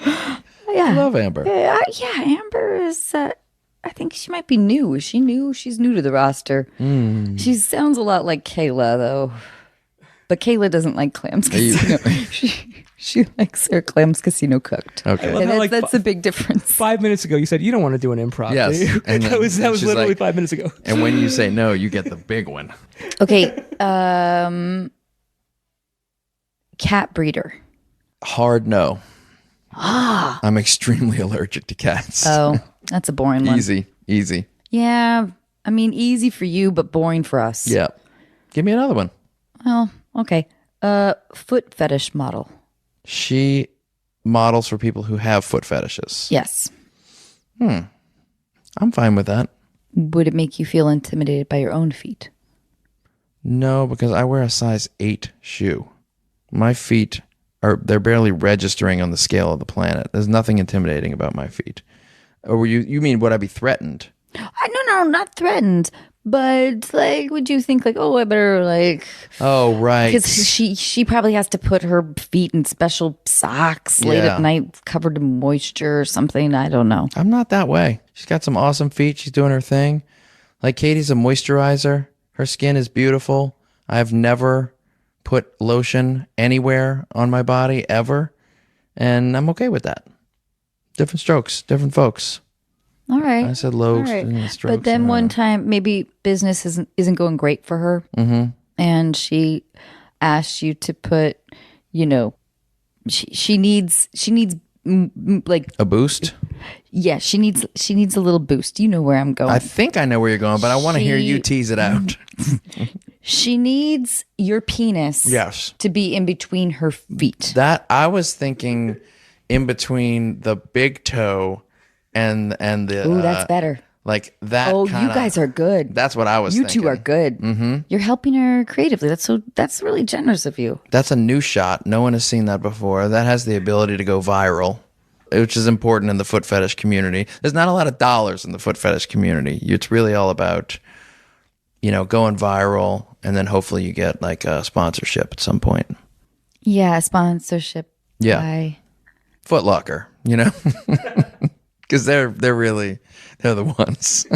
Yeah. I love Amber. Yeah, Amber is. I think she might be new. Is she new? She's new to the roster. She sounds a lot like Kayla, though. But Kayla doesn't like Clams Casino. She likes her Clams Casino cooked. Okay. And that's the big difference. 5 minutes ago, you said you don't want to do an improv. Yes. do you? And that was she's literally like- 5 minutes ago. And when you say no, you get the big one. Okay. Cat breeder. Hard no. I'm extremely allergic to cats. Oh, that's a boring one. Easy. Yeah. I mean, easy for you, but boring for us. Yeah. Give me another one. Well, okay. Foot fetish model. She models for people who have foot fetishes. Yes. I'm fine with that. Would it make you feel intimidated by your own feet? No, because I wear a size 8 shoe. My feet they're barely registering on the scale of the planet. There's nothing intimidating about my feet. Or you mean would I be threatened? No, not threatened. But like, would you think like, oh, I better like, Oh, right. because she probably has to put her feet in special socks late Yeah. at night, covered in moisture or something. I don't know. I'm not that way. She's got some awesome feet. She's doing her thing. Like Katie's a moisturizer. Her skin is beautiful. I've never put lotion anywhere on my body ever. And I'm okay with that. Different strokes, different folks. All right. I said low All right. strokes. But then one time, maybe business isn't going great for her, and she asked you to put, she needs like A boost? yeah, she needs a little boost. You know where I'm going. I think I know where you're going, but I want to hear you She- tease it out. She needs your penis Yes. to be in between her feet. That I was thinking in between the big toe and the Ooh, that's better. like that. Oh, kinda, you guys are good. That's what I was You thinking. two are good. Mm-hmm. You're helping her creatively. That's really generous of you. That's a new shot. No one has seen that before. That has the ability to go viral, which is important in the foot fetish community. There's not a lot of dollars in the foot fetish community. It's really all about, going viral, and then hopefully you get like a sponsorship at some point. Yeah, sponsorship. Yeah. by- Foot Locker, because they're the ones.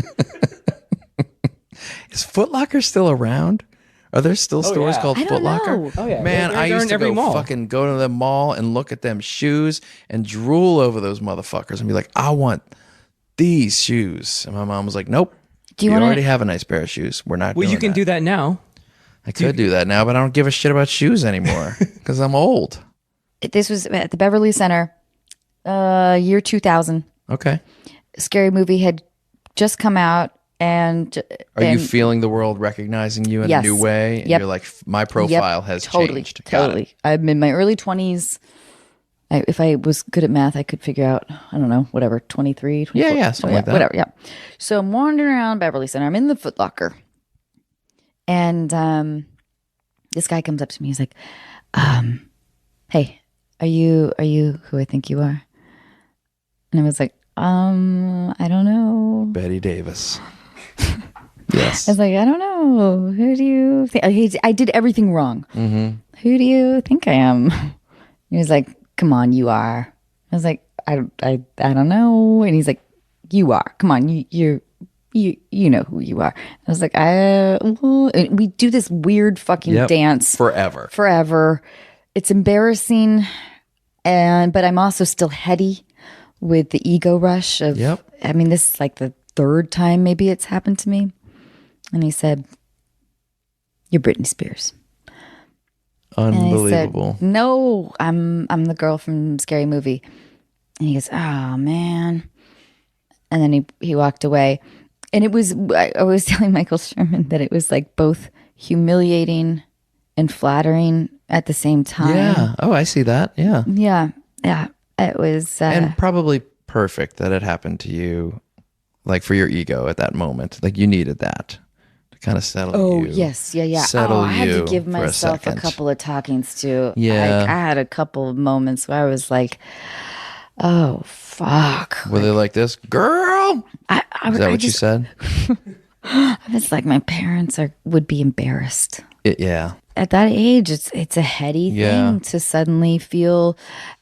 Is Foot Locker still around? Are there still stores yeah. called I don't Foot Locker? know. Oh, yeah. Man, They're I used in to every go mall. fucking go to the mall and look at them shoes and drool over those motherfuckers and be like, I want these shoes. And my mom was like, nope. Do you You wanna- already have a nice pair of shoes. We're not Well, doing you can that. do that now. I could do that now, but I don't give a shit about shoes anymore because I'm old. This was at the Beverly Center, year 2000. Okay. Scary Movie had just come out, and Are you feeling the world recognizing you in Yes. a new way? And Yep. you're like, my profile has totally, changed. Got totally. it. I'm in my early 20s. If I was good at math, I could figure out, I don't know, whatever, 23, 24. Yeah, something like that. Whatever, yeah. So I'm wandering around Beverly Center. I'm in the Foot Locker. And this guy comes up to me. He's like, hey, are you who I think you are? And I was like, I don't know. Betty Davis. Yes. I was like, I don't know. Who do you think? I did everything wrong. Mm-hmm. Who do you think I am? He was like, come on, you are. I was like, I don't know. And he's like, you are. Come on, you know who you are. I was like, well, and we do this weird fucking Yep. dance Forever. It's embarrassing, but I'm also still heady with the ego rush of. Yep. I mean, this is like the third time maybe it's happened to me. And he said, "You're Britney Spears." And I Unbelievable. said, no, I'm the girl from Scary Movie. And he goes, oh man. And then he walked away. And it was, I was telling Michael Sherman that it was like both humiliating and flattering at the same time. Yeah. Oh, I see that. Yeah. Yeah. Yeah, it was. And probably perfect that it happened to you, like for your ego at that moment. Like you needed that to kind of settle you. Oh, yes. Yeah. Settle I had to you give for a myself a second. couple of talkings too. Yeah. I had a couple of moments where I was like, oh, fuck. Were they like this? Girl! Is that what you said? I was like, my parents would be embarrassed. Yeah. At that age, it's a heady Yeah. thing to suddenly feel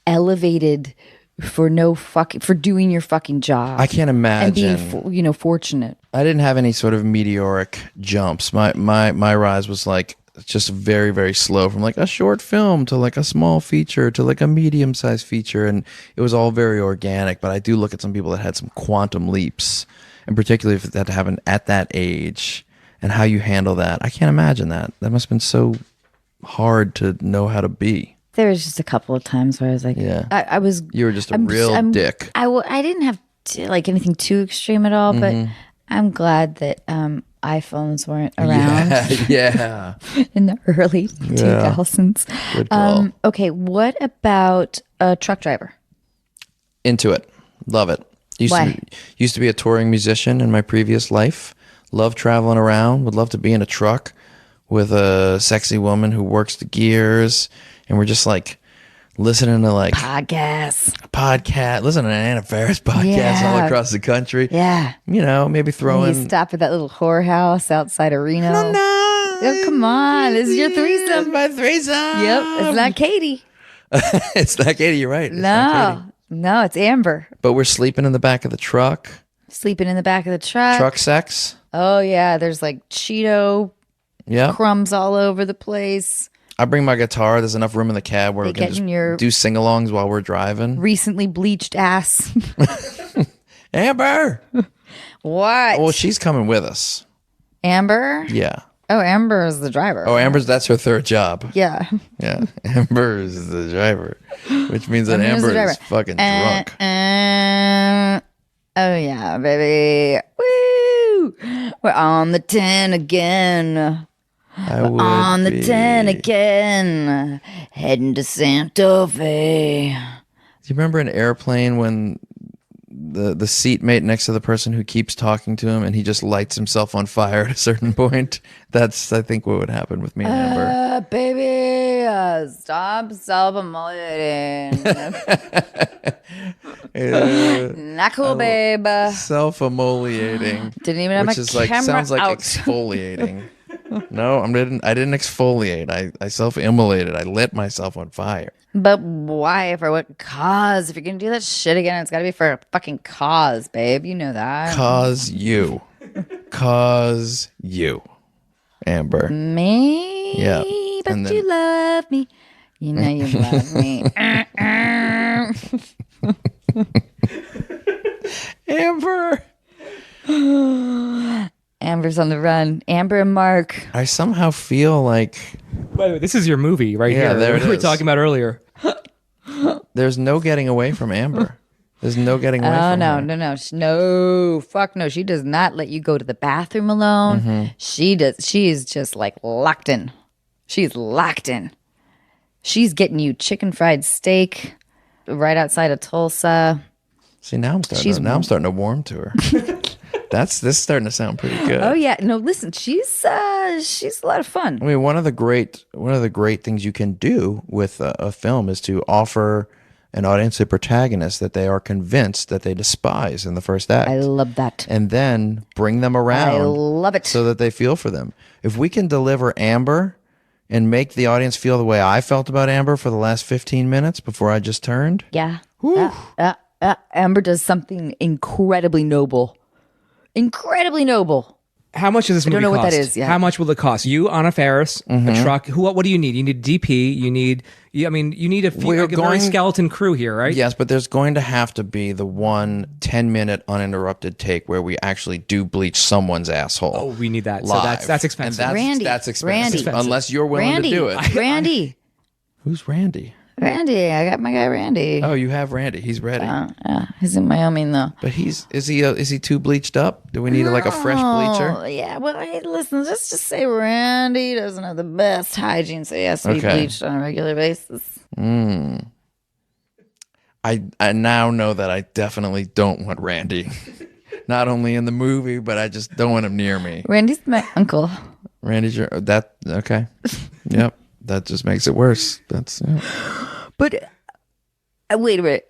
elevated for doing your fucking job. I can't and imagine. being fortunate. I didn't have any sort of meteoric jumps. My rise was like just very, very slow from like a short film to like a small feature to like a medium sized feature. And it was all very organic. But I do look at some people that had some quantum leaps, and particularly if that happened at that age and how you handle that. I can't imagine that. That must have been so hard to know how to be. There was just a couple of times where I was like, Yeah. I was. You were just a real dick. I didn't have like anything too extreme at all, but I'm glad that iPhones weren't around Yeah. in the early 2000s. Good call. Okay, what about a truck driver? Into it. Love it. Why? Used to be a touring musician in my previous life. Love traveling around. Would love to be in a truck with a sexy woman who works the gears. And we're just like listening to like Podcasts. listening to Anna Faris podcasts Yeah. all across the country. Yeah. You know, maybe throw You in. stop at that little whorehouse outside of Reno. No. Oh, come on. This is your threesome. It's my threesome. Yep. It's not Katie. It's not Katie. You're right. It's not Katie. No, it's Amber. But we're sleeping in the back of the truck. Sleeping in the back of the truck. Truck sex. Oh, yeah. There's like Cheeto Yeah. crumbs all over the place. I bring my guitar. There's enough room in the cab where They we can get just in your- do sing-alongs while we're driving. Recently bleached ass. Amber. What? Well, she's coming with us. Amber? Yeah. Oh, Amber is the driver. Oh, that's her third job. Yeah. Yeah. Amber is the driver, which means that Amber's the Amber is driver. fucking drunk. Oh, yeah, baby. Woo! We're on the 10 again. I would On the be. 10 again. Heading to Santa Fe. Do you remember an airplane when the seatmate next to the person who keeps talking to him and he just lights himself on fire at a certain point? That's, I think, what would happen with me and Amber. Baby, stop self-immolating. Not cool, babe. Self-immolating. Didn't even have which my is like camera sounds like out. exfoliating. No, I didn't exfoliate. I self-immolated. I lit myself on fire. But why? For what cause? If you're gonna do that shit again, it's gotta be for a fucking cause, babe. You know that. Cause you. Amber. Me? Yeah. But And then- you love me. You know you love me. Amber. Amber's on the run. Amber and Mark. I somehow feel like By the way, this is your movie right Yeah, here. there it we were is. talking about earlier. there's no getting away from Amber. There's no getting away Oh from no, her. no, fuck no. She does not let you go to the bathroom alone. Mm-hmm. She does. She is just like locked in. She's locked in. She's getting you chicken fried steak right outside of Tulsa. See, now I'm starting to warm to her. This is starting to sound pretty good. Oh yeah, no. Listen, she's a lot of fun. I mean, one of the great things you can do with a film is to offer an audience a protagonist that they are convinced that they despise in the first act. I love that. And then bring them around. I love it. So that they feel for them. If we can deliver Amber and make the audience feel the way I felt about Amber for the last 15 minutes before I just turned. Yeah. Amber does something incredibly noble. Incredibly noble. How much does this movie don't know cost? what that is yet. How much will it cost? You on a Ferris, a truck. What do you need? You need DP. You need a very skeleton crew here, right? Yes, but there's going to have to be the 10-minute uninterrupted take where we actually do bleach someone's asshole. Oh, we need that. Live. So that's expensive. And that's expensive. Unless you're willing to do it. Randy. Who's Randy? Randy. I got my guy Randy. Oh, you have Randy. He's ready. Yeah, he's in Wyoming though. But is he too bleached up? Do we need like a fresh bleacher? Oh, yeah. Well, hey, listen, let's just say Randy doesn't have the best hygiene, so he has to be Okay. bleached on a regular basis. I now know that I definitely don't want Randy. Not only in the movie, but I just don't want him near me. Randy's my uncle. Randy's your okay. Yep. That just makes it worse. That's But wait a minute.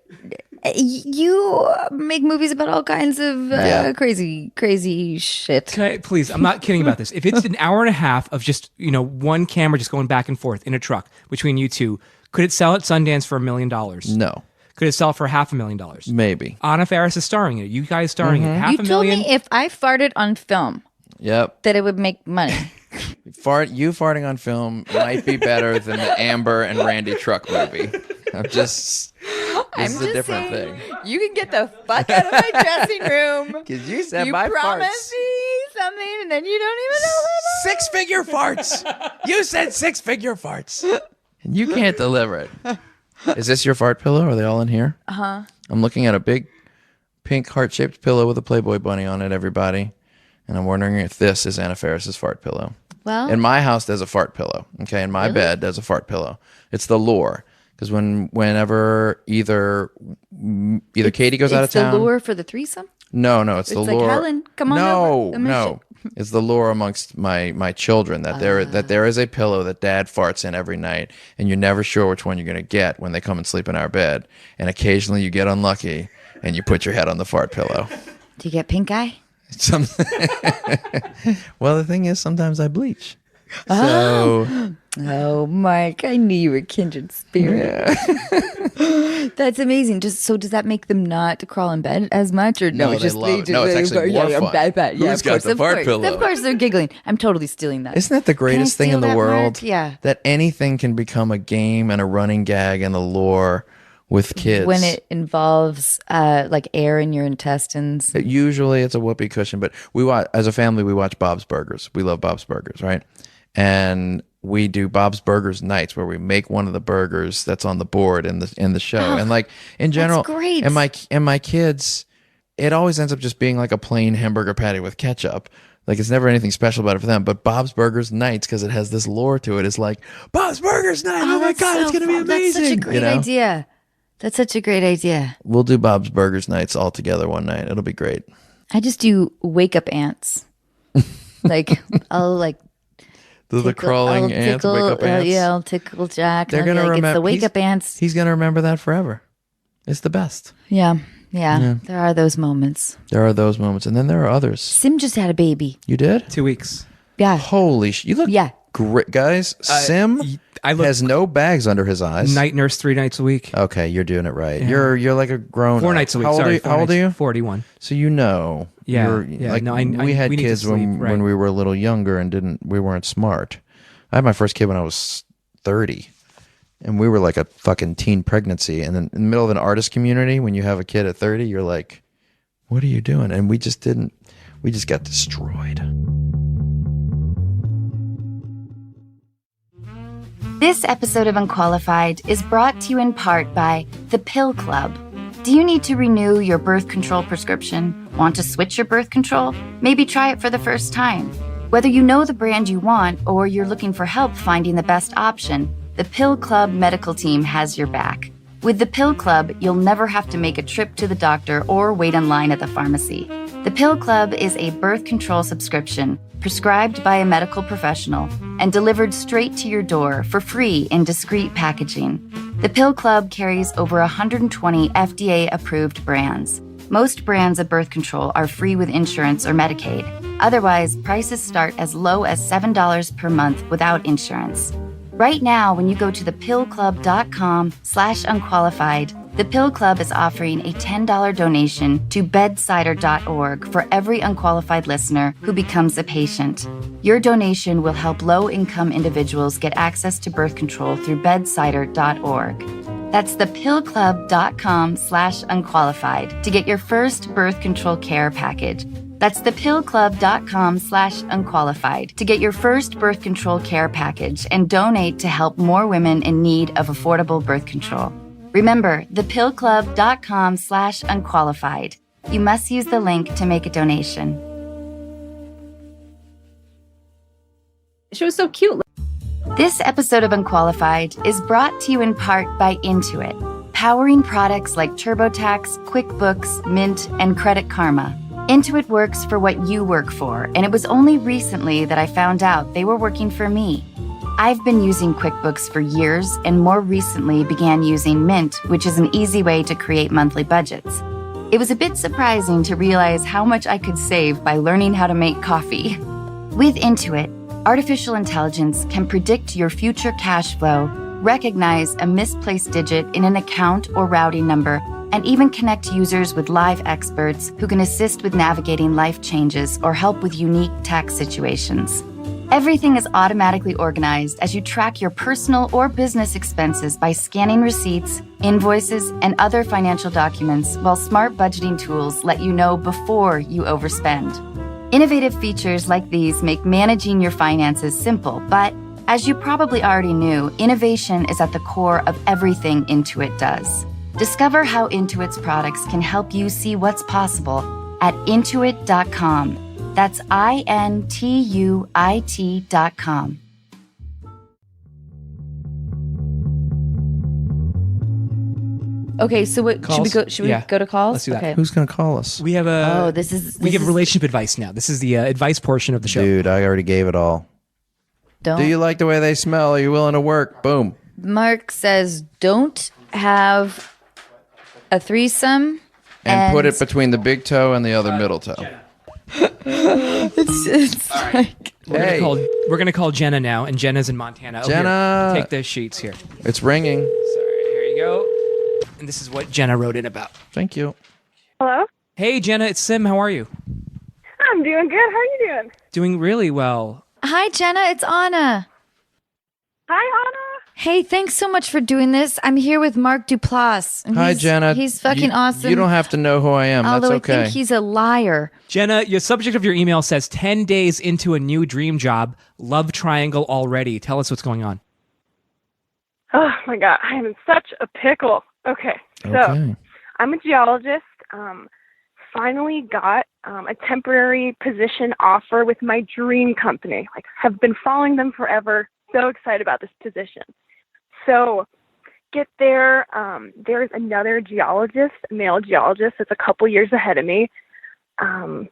You make movies about all kinds of crazy shit. Can I, please, I'm not kidding about this. If it's an hour and a half of just, one camera just going back and forth in a truck between you two, could it sell at Sundance for $1 million? No. Could it sell for $500,000? Maybe. Anna Faris is starring in it. You guys starring in it. You told me if I farted on film Yep. that it would make money. You farting on film might be better than the Amber and Randy truck movie. This is a different thing. You can get the fuck out of my dressing room. Because you said You my promised farts. me something and then you don't even know what it is. 6-figure farts. You said 6-figure farts. And you can't deliver it. Is this your fart pillow? Are they all in here? Uh-huh. I'm looking at a big pink heart-shaped pillow with a Playboy bunny on it, everybody. And I'm wondering if this is Anna Faris's fart pillow. Well, In my house, there's a fart pillow. Okay, in my bed, there's a fart pillow. It's the lure. Because whenever either Katie goes out of it's the town, lure for the threesome? no, it's the It's like, lure. Helen, come on no, over. no, it's the lure amongst my children that there is a pillow that Dad farts in every night, and you're never sure which one you're gonna get when they come and sleep in our bed, and occasionally you get unlucky and you put your head on the fart pillow. Do you get pink eye? Well, the thing is, sometimes I bleach. So Oh, Mark, I knew you were kindred spirit. That's amazing. Does that make them not crawl in bed as much, or no? No, they love it. No, it's actually more fun. Who's got the fart pillow? Of course, they're giggling. I'm totally stealing that. Isn't that the greatest thing in steal the that, world? Mark? Yeah. That anything can become a game and a running gag and a lore with kids. When it involves like air in your intestines. Usually it's a whoopee cushion, but as a family, we watch Bob's Burgers. We love Bob's Burgers, right? And we do Bob's Burgers nights where we make one of the burgers that's on the board in the show. And like in general, that's great. And my kids, it always ends up just being like a plain hamburger patty with ketchup. Like it's never anything special about it for them. But Bob's Burgers nights, because it has this lore to it, is like Bob's Burgers night. Oh my God, it's gonna be amazing. That's such a great idea. That's such a great idea. We'll do Bob's Burgers nights all together one night. It'll be great. I just do wake up ants. Like I'll like The crawling ants, wake up ants. Yeah, I'll tickle Jack. They're gonna remember. It's the wake up ants. He's gonna remember that forever. It's the best. Yeah. There are those moments. There are those moments, and then there are others. Sim just had a baby. You did? 2 weeks. Yeah. Holy you look great, guys. Sim has no bags under his eyes. Night nurse 3 nights a week. Okay, you're doing it right. Yeah. You're like a grown 4 nights a week. How old are you? 41. So you know. Yeah. Like, No, we had we need to kids sleep, right. when we were a little younger and we weren't smart. I had my first kid when I was 30. And we were like a fucking teen pregnancy. And then in the middle of an artist community, when you have a kid at 30, you're like, what are you doing? And we just got destroyed. This episode of Unqualified is brought to you in part by The Pill Club. Do you need to renew your birth control prescription? Want to switch your birth control? Maybe try it for the first time. Whether you know the brand you want or you're looking for help finding the best option, the Pill Club medical team has your back. With the Pill Club, you'll never have to make a trip to the doctor or wait in line at the pharmacy. The Pill Club is a birth control subscription prescribed by a medical professional and delivered straight to your door for free in discreet packaging. The Pill Club carries over 120 FDA-approved brands. Most brands of birth control are free with insurance or Medicaid. Otherwise, prices start as low as $7 per month without insurance. Right now, when you go to thepillclub.com/unqualified, the Pill Club is offering a $10 donation to bedsider.org for every unqualified listener who becomes a patient. Your donation will help low-income individuals get access to birth control through bedsider.org. That's thepillclub.com/unqualified to get your first birth control care package. That's thepillclub.com/unqualified to get your first birth control care package and donate to help more women in need of affordable birth control. Remember, thepillclub.com/unqualified. You must use the link to make a donation. She was so cute. This episode of Unqualified is brought to you in part by Intuit. powering products like TurboTax, QuickBooks, Mint, and Credit Karma. Intuit works for what you work for, and it was only recently that I found out they were working for me. I've been using QuickBooks for years and more recently began using Mint, which is an easy way to create monthly budgets. It was a bit surprising to realize how much I could save by learning how to make coffee. With Intuit, artificial intelligence can predict your future cash flow, recognize a misplaced digit in an account or routing number, and even connect users with live experts who can assist with navigating life changes or help with unique tax situations. Everything is automatically organized as you track your personal or business expenses by scanning receipts, invoices, and other financial documents, while smart budgeting tools let you know before you overspend. Innovative features like these make managing your finances simple, but as you probably already knew, innovation is at the core of everything Intuit does. Discover how Intuit's products can help you see what's possible at intuit.com. That's INTUIT.com. Okay, so what should we Calls? go? Should we Yeah. go to calls? Let's do that. Okay. Who's going to call us? We have Oh, this is we give relationship advice now. This is the advice portion of the show. Dude, I already gave it all. don't. Do you like the way they smell? Are you willing to work? Boom. Mark says don't have a threesome And put it between the big toe and the other middle toe. It's like Hey. We're gonna call Jenna now, and Jenna's in Montana. Oh, here, Jenna. take the sheets here. It's ringing. Sorry, here you go. And this is what Jenna wrote in about. Thank you. Hello? Hey, Jenna, it's Sim. How are you? I'm doing good. How are you doing? Doing really well. hi Jenna, it's Anna. Hi, Anna. Hey, thanks so much for doing this. I'm here with Mark Duplass. and Hi, he's- Jenna. He's fucking awesome. You don't have to know who I am. Although That's okay. I think he's a liar. Jenna, your subject of your email says 10 days into a new dream job, love triangle already. Tell us what's going on. Oh, my God. I am in such a pickle. Okay. So Okay. I'm a geologist. Finally got a temporary position offer with my dream company. Like, have been following them forever. So excited about this position. So get there. There's another geologist, a male geologist, that's a couple years ahead of me. And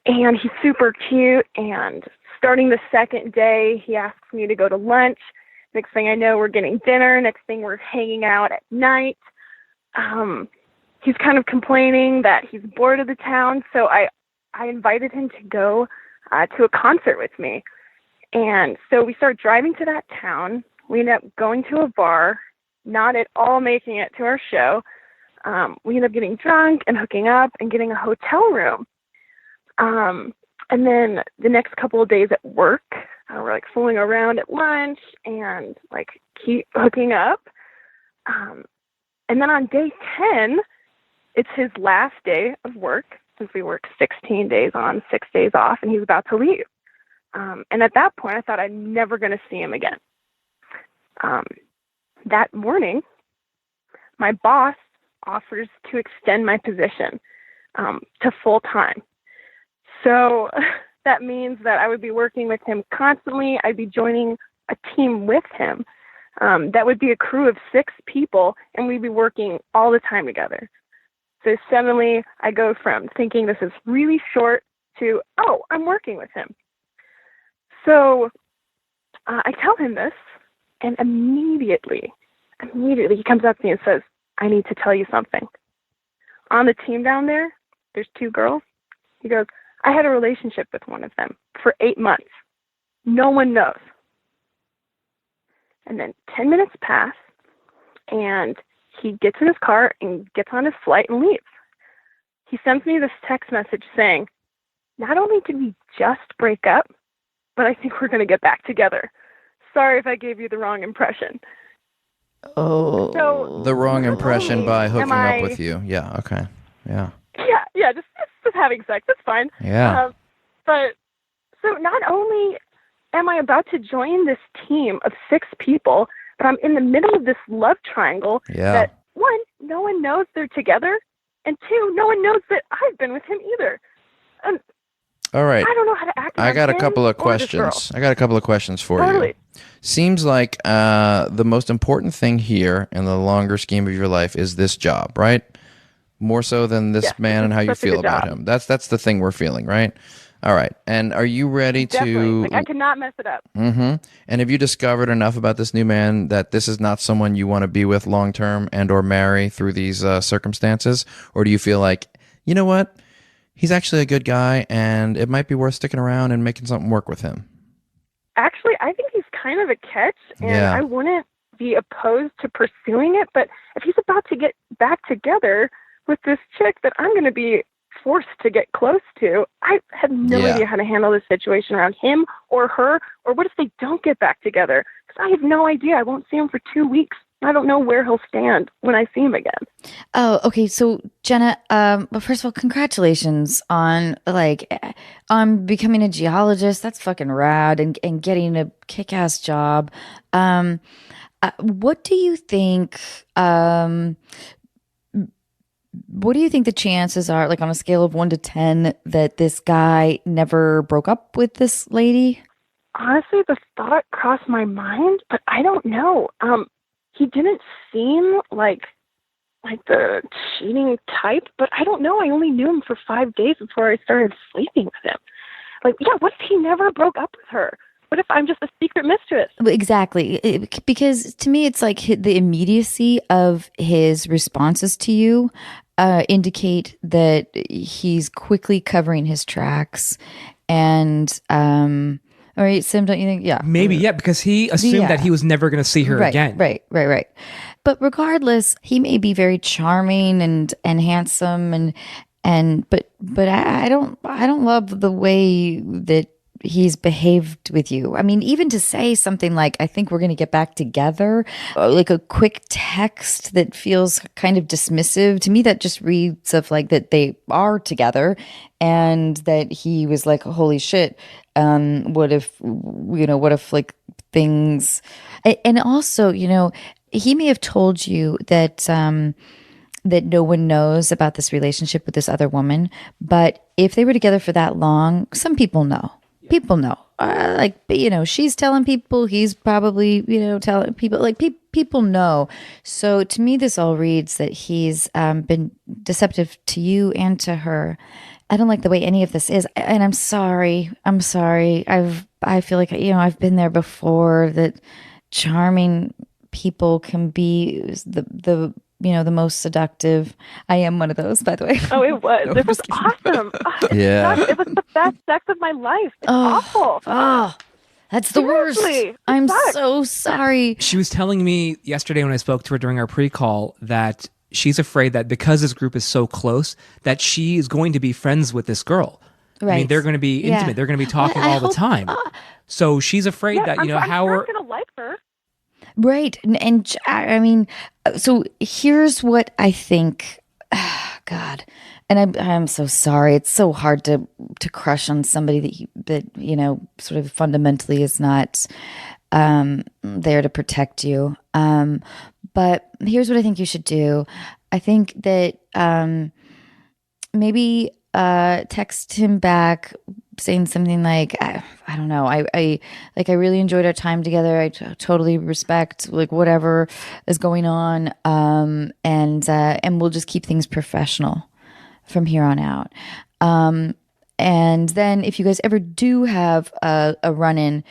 he's super cute. And starting the second day, he asks me to go to lunch. Next thing I know, we're getting dinner. Next thing, we're hanging out at night. He's kind of complaining that he's bored of the town. So I invited him to go to a concert with me. And so we start driving to that town. We end up going to a bar, not at all making it to our show. We end up getting drunk and hooking up and getting a hotel room. And then the next couple of days at work, we're like fooling around at lunch and like keep hooking up. And then on day 10, it's his last day of work since we work 16 days on, 6 days off, and he's about to leave. And at that point, I thought I'm never going to see him again. That morning, my boss offers to extend my position to full time. So that means that I would be working with him constantly. I'd be joining a team with him. That would be a crew of 6 people, and we'd be working all the time together. So suddenly, I go from thinking this is really short to, oh, I'm working with him. So I tell him this, and immediately he comes up to me and says, I need to tell you something. On the team down there, there's 2 girls. He goes, I had a relationship with one of them for 8 months. No one knows. And then 10 minutes pass, and he gets in his car and gets on his flight and leaves. He sends me this text message saying, not only did we just break up, but I think we're going to get back together. Sorry if I gave you the wrong impression. Oh. So The wrong impression by hooking I- up with you. Yeah, okay. Yeah. yeah, just having sex. That's fine. Yeah. But so not only am I about to join this team of 6 people, but I'm in the middle of this love triangle Yeah. that, 1, no one knows they're together, and 2, no one knows that I've been with him either. All right. I don't know how to act. I got a him couple of or this girl. questions. I got a couple of questions for you. Totally. Seems like the most important thing here in the longer scheme of your life is this job, right? More so than this man and how you such a feel good about job. him. That's the thing we're feeling, right? All right. And are you ready Definitely. to? Like, I cannot mess it up. Mm-hmm. And have you discovered enough about this new man that this is not someone you want to be with long term and or marry through these circumstances, or do you feel like, you know what, he's actually a good guy and it might be worth sticking around and making something work with him? Actually, I think he's kind of a catch, and Yeah. I wouldn't be opposed to pursuing it. But if he's about to get back together with this chick that I'm going to be forced to get close to, I have no Yeah. idea how to handle this situation around him or her. Or what if they don't get back together? Because I have no idea. I won't see him for 2 weeks. I don't know where he'll stand when I see him again. Oh, okay. So Jenna, well, first of all, congratulations on on becoming a geologist. That's fucking rad, and getting a kick-ass job. What do you think? What do you think the chances are, like on a scale of 1 to 10, that this guy never broke up with this lady? Honestly, the thought crossed my mind, but I don't know. He didn't seem like the cheating type, but I don't know. I only knew him for 5 days before I started sleeping with him. Like, yeah, what if he never broke up with her? What if I'm just a secret mistress? Exactly. Because to me, it's like the immediacy of his responses to you indicate that he's quickly covering his tracks. And, all right, Sim, don't you think? Yeah. Maybe, yeah, because he assumed that he was never going to see her again. Right. But regardless, he may be very charming and handsome but I don't love the way that he's behaved with you. I mean, even to say something like, I think we're going to get back together, like a quick text that feels kind of dismissive, to me that just reads of like that they are together, and that he was like, holy shit, what if like things, and also, he may have told you that that no one knows about this relationship with this other woman, but if they were together for that long, some people know. People know, she's telling people, he's probably, telling people, like people know. So to me, this all reads that he's been deceptive to you and to her. I don't like the way any of this is, and I'm sorry. I feel like, I've been there before, that charming people can be the most seductive. I am one of those, by the way. Oh, it was. It was awesome. Yeah. It was the best sex of my life. It's awful. Oh, that's the worst. Seriously, I'm sucks. so sorry. She was telling me yesterday when I spoke to her during our pre-call that she's afraid that because this group is so close, that she is going to be friends with this girl. Right. I mean, they're going to be intimate. Yeah. They're going to be talking I all the hope- time. So she's afraid that, I'm how sure we're... I'm gonna like her. Right. And I mean, so here's what I think. God. And I'm so sorry. It's so hard to crush on somebody that sort of fundamentally is not there to protect you. But here's what I think you should do. I think that maybe text him back saying something like, I don't know, I really enjoyed our time together. I totally respect like whatever is going on, and we'll just keep things professional from here on out. And then if you guys ever do have a run-in,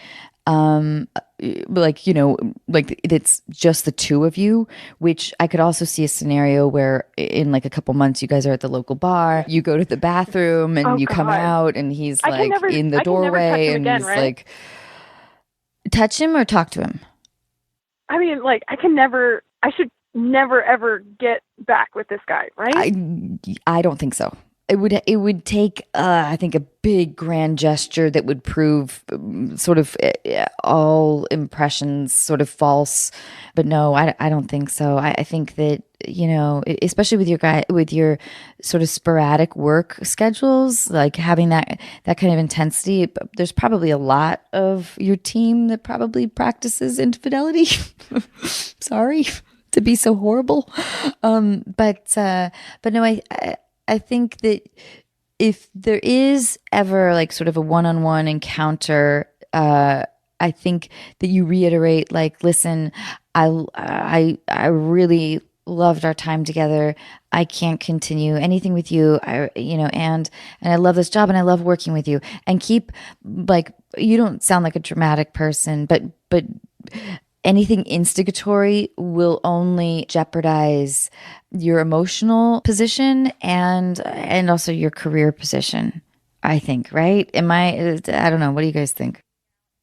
like it's just the two of you, which I could also see a scenario where in like a couple months you guys are at the local bar, you go to the bathroom and you come out and he's like in the doorway and he's like, touch him or talk to him. I mean, like I should never ever get back with this guy, right? I don't think so. It would take I think a big grand gesture that would prove sort of all impressions sort of false. But no, I don't think so. I think that especially with your sort of sporadic work schedules, like having that kind of intensity, there's probably a lot of your team that probably practices infidelity. Sorry to be so horrible, but no, I think that if there is ever like sort of a one-on-one encounter, I think that you reiterate like, listen, I really loved our time together. I can't continue anything with you. And I love this job and I love working with you. And keep like, you don't sound like a dramatic person, but anything instigatory will only jeopardize your emotional position and also your career position, I think, right? I don't know. What do you guys think?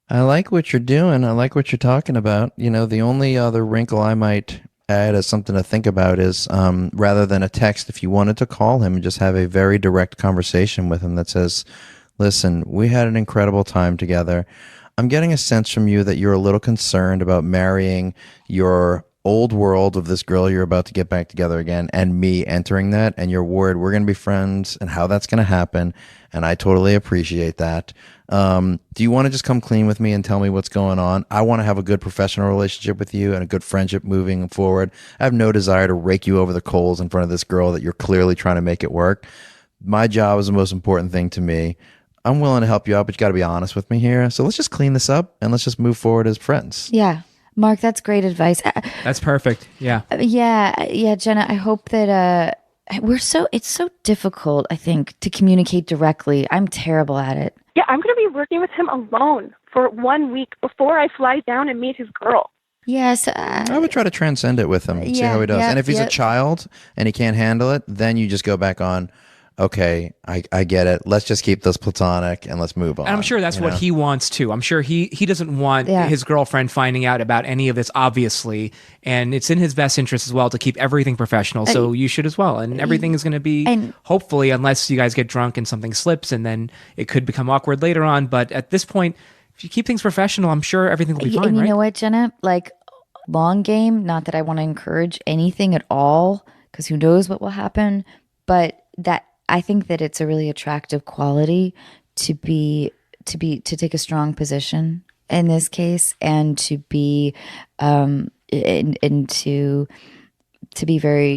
I like what you're doing. I like what you're talking about. The only other wrinkle I might add as something to think about is rather than a text, if you wanted to call him and just have a very direct conversation with him that says, listen, we had an incredible time together. I'm getting a sense from you that you're a little concerned about marrying your old world of this girl you're about to get back together again and me entering that, and you're worried we're going to be friends and how that's going to happen, and I totally appreciate that. Do you want to just come clean with me and tell me what's going on? I want to have a good professional relationship with you and a good friendship moving forward. I have no desire to rake you over the coals in front of this girl that you're clearly trying to make it work. My job is the most important thing to me. I'm willing to help you out, but you got to be honest with me here. So let's just clean this up and let's just move forward as friends. Yeah. Mark, that's great advice. That's perfect. Yeah. Yeah, Jenna, I hope that it's so difficult, I think, to communicate directly. I'm terrible at it. Yeah, I'm going to be working with him alone for 1 week before I fly down and meet his girl. Yes. I would try to transcend it with him, see how he does. And if he's a child and he can't handle it, then you just go back on, okay, I get it. Let's just keep this platonic and let's move on. And I'm sure that's what he wants too. I'm sure he doesn't want his girlfriend finding out about any of this, obviously. And it's in his best interest as well to keep everything professional. So you should as well. And everything is going to be, hopefully, unless you guys get drunk and something slips and then it could become awkward later on. But at this point, if you keep things professional, I'm sure everything will be fine, and you right? know what, Jenna? Like, long game, not that I want to encourage anything at all, because who knows what will happen. But I think that it's a really attractive quality to take a strong position in this case, and to be and to be very,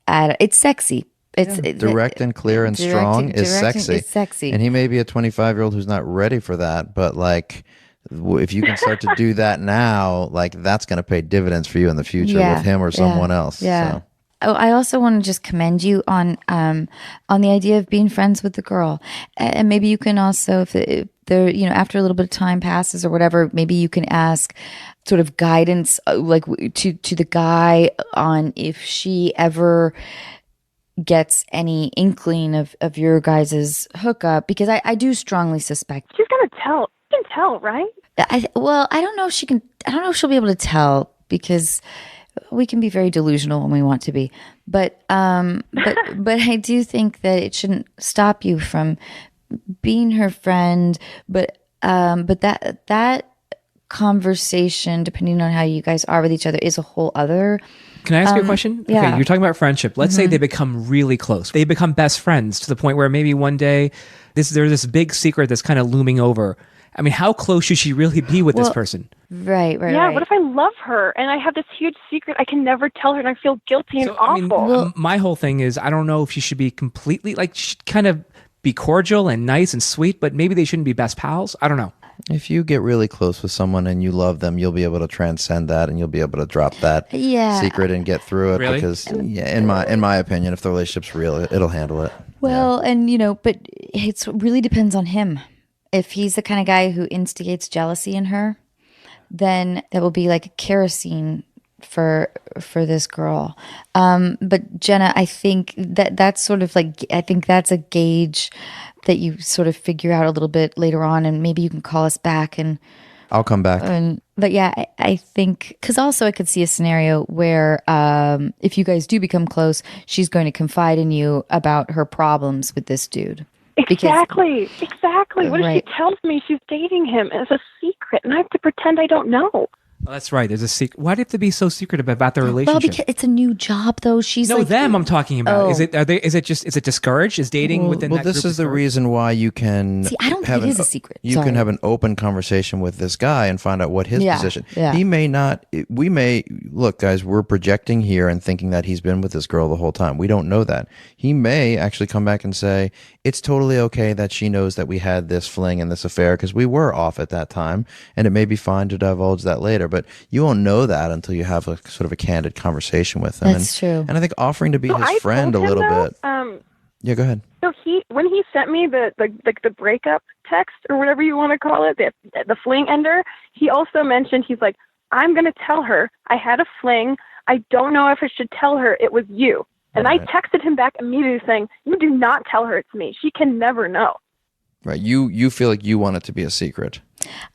it's sexy. It's direct and clear and strong is sexy. It's sexy. And he may be a 25-year-old who's not ready for that, but like, if you can start to do that now, like that's going to pay dividends for you in the future with him or someone else. Yeah. So. Oh, I also want to just commend you on the idea of being friends with the girl, and maybe you can also, if there, after a little bit of time passes or whatever, maybe you can ask sort of guidance, like to the guy on if she ever gets any inkling of your guys' hookup, because I do strongly suspect she's gonna tell. You can tell, right? I don't know if she can. I don't know if she'll be able to tell, because we can be very delusional when we want to be, but I do think that it shouldn't stop you from being her friend. But that conversation, depending on how you guys are with each other, is a whole other. Can I ask you a question? Yeah. Okay, you're talking about friendship. Let's say they become really close. They become best friends to the point where maybe one day there's this big secret that's kind of looming over. I mean, how close should she really be with this person? Right. Yeah, what if I love her and I have this huge secret I can never tell her and I feel guilty and awful? My whole thing is, I don't know if she should be completely, like, she should kind of be cordial and nice and sweet, but maybe they shouldn't be best pals. I don't know. If you get really close with someone and you love them, you'll be able to transcend that and you'll be able to drop that secret and get through it. Really? Because in my opinion, if the relationship's real, it'll handle it. Well, and but it really depends on him. If he's the kind of guy who instigates jealousy in her, then that will be like kerosene for this girl. But Jenna, I think that's sort of like, I think that's a gauge that you sort of figure out a little bit later on, and maybe you can call us back and I'll come back. But yeah, I think, because also I could see a scenario where if you guys do become close, she's going to confide in you about her problems with this dude. Exactly. What if she tells me she's dating him as a secret and I have to pretend I don't know? Oh, that's right. There's a secret. Why do you have to be so secretive about their Well, relationship? because it's a new job, though. She's no, like, them I'm talking about. Oh. Is it discouraged? Is dating within Well, that this group is the discouraged? reason why you can. See, I don't think it is a secret. You Sorry. can have an open conversation with this guy and find out what his Yeah, position. yeah. He may not. We may look, guys. We're projecting here and thinking that he's been with this girl the whole time. We don't know that. He may actually come back and say it's totally okay that she knows that we had this fling and this affair because we were off at that time, and it may be fine to divulge that later. But you won't know that until you have a sort of a candid conversation with him. That's true. And I think offering to be So his I friend a told him, little though, bit. Yeah, go ahead. So when he sent me the breakup text or whatever you want to call it, the fling ender, he also mentioned, he's like, I'm going to tell her I had a fling. I don't know if I should tell her it was you. And Right. I texted him back immediately saying, you do not tell her it's me. She can never know. Right. You feel like you want it to be a secret.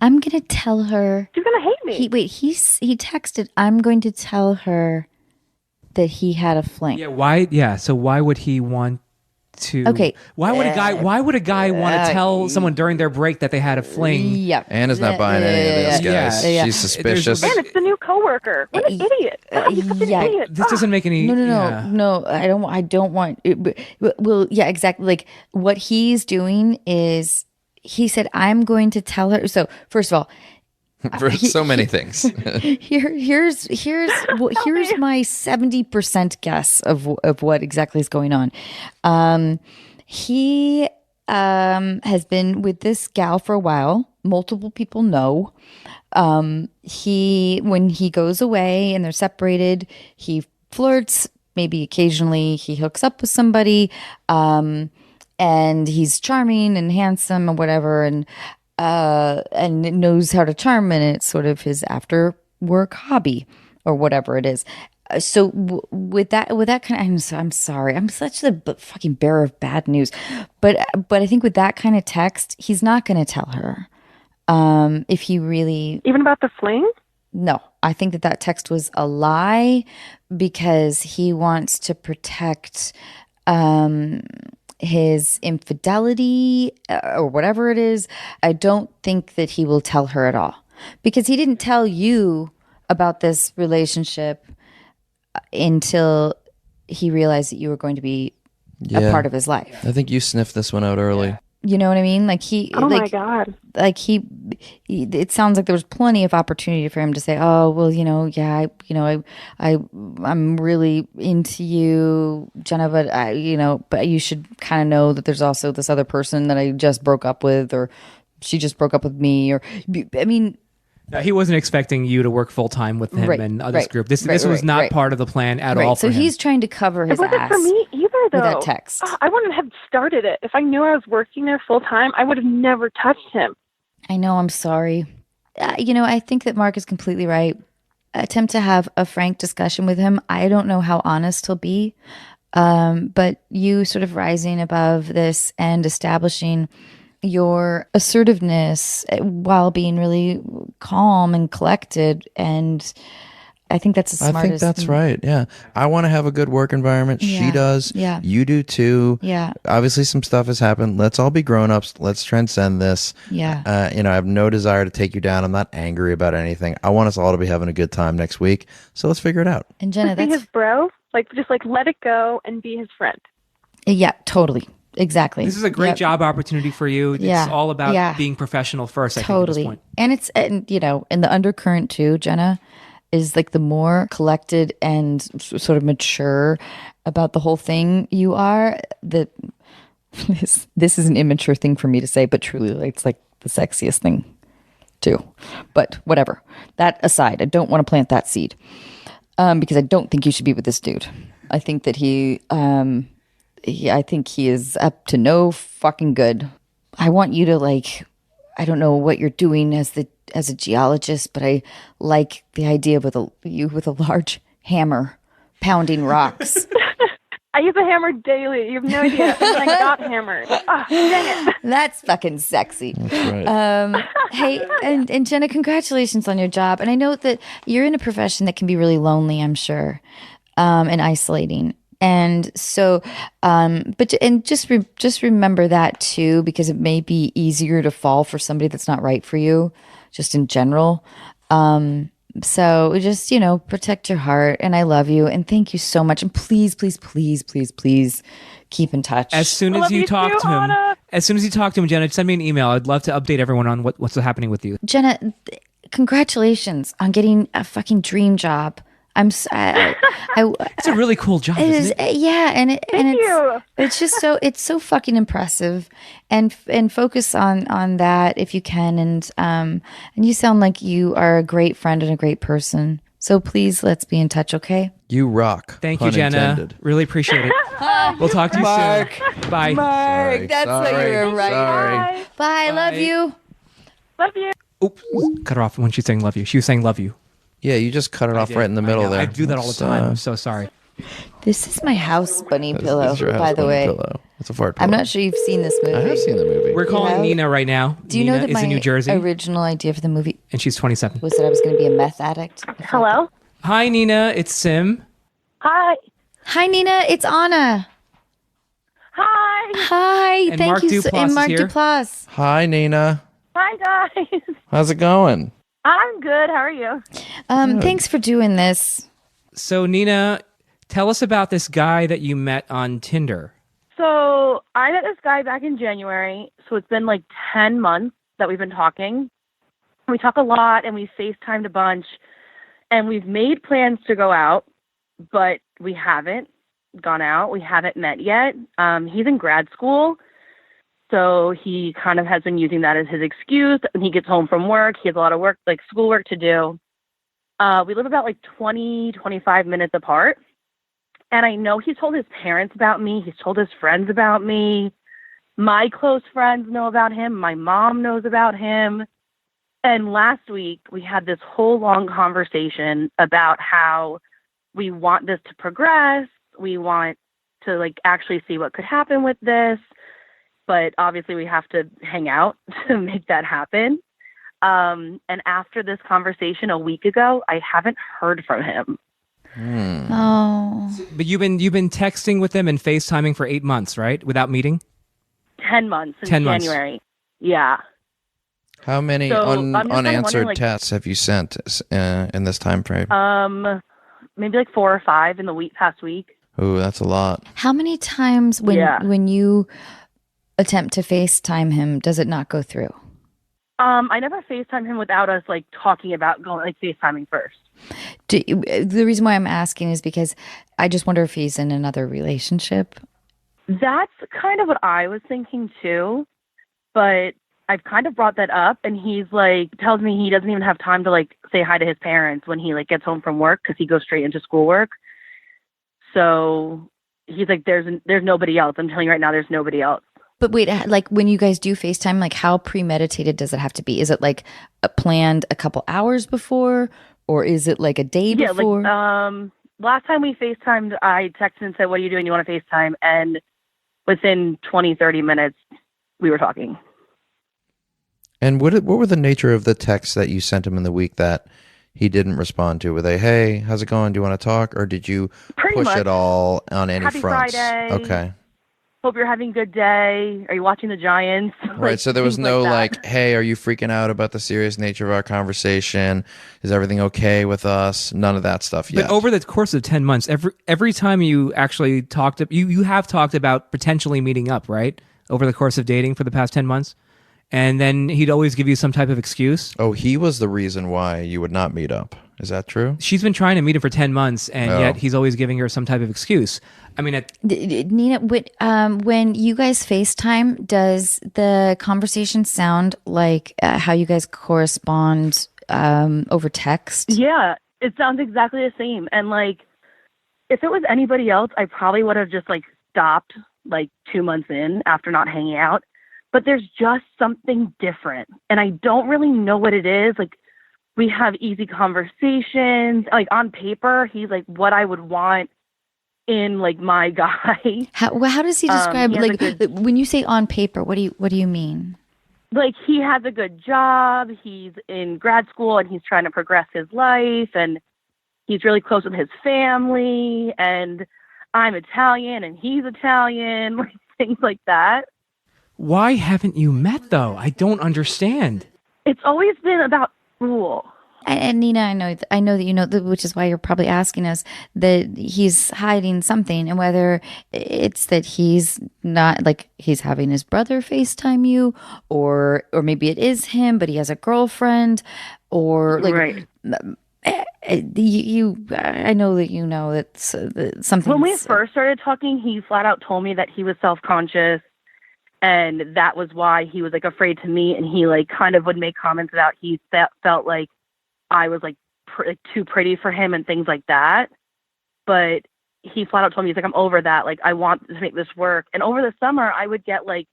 I'm going to tell her. She's going to hate me. He texted, I'm going to tell her that he had a fling. Yeah. Why? Yeah. So why would he want to? Okay. Why would a guy? Why would a guy want to tell someone during their break that they had a fling? Yeah. Anna's not buying any of this, guys. Yeah. She's suspicious. And it's the new coworker. What an idiot. He's such an yeah. idiot. This doesn't make any. No. I don't want it. Well, yeah, exactly. Like what he's doing is he said, I'm going to tell her. So first of all, For so many things. here's my 70% guess of what exactly is going on. He has been with this gal for a while. Multiple people know. When he goes away and they're separated, he flirts. Maybe occasionally he hooks up with somebody, and he's charming and handsome and whatever, and knows how to charm, and it's sort of his after work hobby or whatever it is. So with that kind of, I'm sorry, I'm such the fucking bearer of bad news, but I think with that kind of text, he's not going to tell her. If he really, Even about the fling? no, I think that text was a lie because he wants to protect his infidelity or whatever it is. I don't think that he will tell her at all because he didn't tell you about this relationship until he realized that you were going to be a part of his life. I think you sniffed this one out early. You know what I mean? Like My God. like he it sounds like there was plenty of opportunity for him to say, oh, well, I'm really into you, Jenna, but you should kind of know that there's also this other person that I just broke up with, or she just broke up with me, or I mean, No, he wasn't expecting you to work full time with him and this group. This was not part of the plan at all. So for him. he's trying to cover his It wasn't ass for me either, though. with that text. I wouldn't have started it. If I knew I was working there full time, I would have never touched him. I know. I'm sorry. I think that Mark is completely right. Attempt to have a frank discussion with him. I don't know how honest he'll be, but you sort of rising above this and establishing your assertiveness while being really calm and collected, and I think that's the smartest. I think that's right. Yeah. I want to have a good work environment. Yeah. She does. Yeah. You do too. Yeah. Obviously some stuff has happened. Let's all be grown-ups. Let's transcend this. Yeah. I have no desire to take you down. I'm not angry about anything. I want us all to be having a good time next week. So let's figure it out. And Jenna, Be that's his bro. Just let it go and be his friend. yeah, totally. Exactly. This is a great job opportunity for you. It's Yeah. all about Yeah. being professional first, I think, at Totally. this point. And it's, and the undercurrent too, Jenna, is like the more collected and sort of mature about the whole thing you are, that this is an immature thing for me to say, but truly it's like the sexiest thing too. But whatever. That aside, I don't want to plant that seed because I don't think you should be with this dude. I think that I think he is up to no fucking good. I want you to I don't know what you're doing as a geologist, but I like the idea with you with a large hammer pounding rocks. I use a hammer daily. You have no idea. And I got hammered. Dang it. That's fucking sexy. That's right. Hey, and Jenna, congratulations on your job. And I know that you're in a profession that can be really lonely, I'm sure, and isolating. And so, just remember that too, because it may be easier to fall for somebody that's not right for you, just in general. So just, protect your heart. And I love you. And thank you so much. And please, please, please, please, please keep in touch. As soon as Love you you talk too, to him, Anna. Jenna, send me an email. I'd love to update everyone on what's happening with you. Jenna, congratulations on getting a fucking dream job. It's It's a really cool job, isn't it? yeah, and Thank you. it's just so fucking impressive, and focus on that if you can, and you sound like you are a great friend and a great person. So please, let's be in touch, okay? You rock. Thank you, pun Jenna. intended. Really appreciate it. We'll talk to you soon. Bye. Sorry, That's what you were right. Sorry. Bye, love you. Love you. Oops. Cut her off when she's saying love you. She was saying love you. Yeah, you just cut it off right in the middle there. I do that all the time. I'm so sorry. This is my house bunny This pillow, is your house by the bunny way. pillow. It's a fart pillow. I'm not sure you've seen this movie. I have seen the movie. We're calling have? Nina right now. Do you Nina know that is my in New Jersey, original idea for the movie and she's 27. was that I was going to be a meth addict? Hello. Hi, Nina. It's Sim. Hi. Hi, Nina. It's Anna. Hi. Hi. And Thank Mark you. Duplass And is Mark here. Duplass. Hi, Nina. Hi, guys. How's it going? I'm good. How are you? Thanks for doing this. So, Nina, tell us about this guy that you met on Tinder. So I met this guy back in January. So it's been like 10 months that we've been talking. We talk a lot and we FaceTimed a bunch and we've made plans to go out, but we haven't gone out. We haven't met yet. He's in grad school. So he kind of has been using that as his excuse. When he gets home from work, he has a lot of work, like schoolwork to do. We live about like 20, 25 minutes apart. And I know he's told his parents about me. He's told his friends about me. My close friends know about him. My mom knows about him. And last week, we had this whole long conversation about how we want this to progress. We want to like actually see what could happen with this. But obviously, we have to hang out to make that happen. And after this conversation a week ago, I haven't heard from him. Oh. But you've been texting with him and FaceTiming for 8 months, right? Without meeting? 10 months since 10 months. January. Yeah. How many So, I'm just kinda unanswered wondering, like- texts have you sent in this time frame? Maybe like 4 or 5 in the past week. Ooh, that's a lot. How many times when you attempt to FaceTime him does it not go through? I never FaceTime him without us like talking about going like FaceTiming first. The reason why I'm asking is because I just wonder if he's in another relationship. That's kind of what I was thinking too, but I've kind of brought that up, and he's like tells me he doesn't even have time to like say hi to his parents when he like gets home from work because he goes straight into schoolwork. So he's like, there's nobody else. I'm telling you right now, there's nobody else. But wait, like when you guys do FaceTime, like how premeditated does it have to be? Is it like planned a couple hours before, or is it like a day before? Yeah, like last time we FaceTimed, I texted and said, "What are you doing? You want to FaceTime?" And within 20, 30 minutes, we were talking. And what were the nature of the texts that you sent him in the week that he didn't respond to? Were they, "Hey, how's it going? Do you want to talk?" Or did you Pretty push much. it all on any Happy fronts? Friday. Okay. Hope you're having a good day. Are you watching the Giants? Right. Like, So there was things no that. like, "Hey, are you freaking out about the serious nature of our conversation? Is everything okay with us?" None of that stuff yet. But over the course of 10 months, every time you actually talked, you have talked about potentially meeting up, right? Over the course of dating for the past 10 months. And then he'd always give you some type of excuse. Oh, he was the reason why you would not meet up. Is that true? She's been trying to meet him for 10 months, and Oh. yet he's always giving her some type of excuse. I mean, Nina, when you guys FaceTime, does the conversation sound like how you guys correspond over text? Yeah, it sounds exactly the same. And like, if it was anybody else, I probably would have just like stopped like 2 months in after not hanging out. But there's just something different, and I don't really know what it is. Like, we have easy conversations. Like on paper, he's like what I would want in like my guy. How does he describe he has like a when you say on paper? What do you mean? Like, he has a good job. He's in grad school and he's trying to progress his life, and he's really close with his family. And I'm Italian and he's Italian, like things like that. why haven't you met though? I don't understand. It's always been about school. And Nina, I know that you know, which is why you're probably asking us that he's hiding something, and whether it's that he's not like he's having his brother FaceTime you, or maybe it is him, but he has a girlfriend, or like Right. I know that you know that something. When we first started talking, he flat out told me that he was self-conscious, and that was why he was like afraid to meet, and he like kind of would make comments about he felt like I was like too pretty for him and things like that. But he flat out told me, he's like, I'm over that. Like, I want to make this work. And over the summer, I would get like,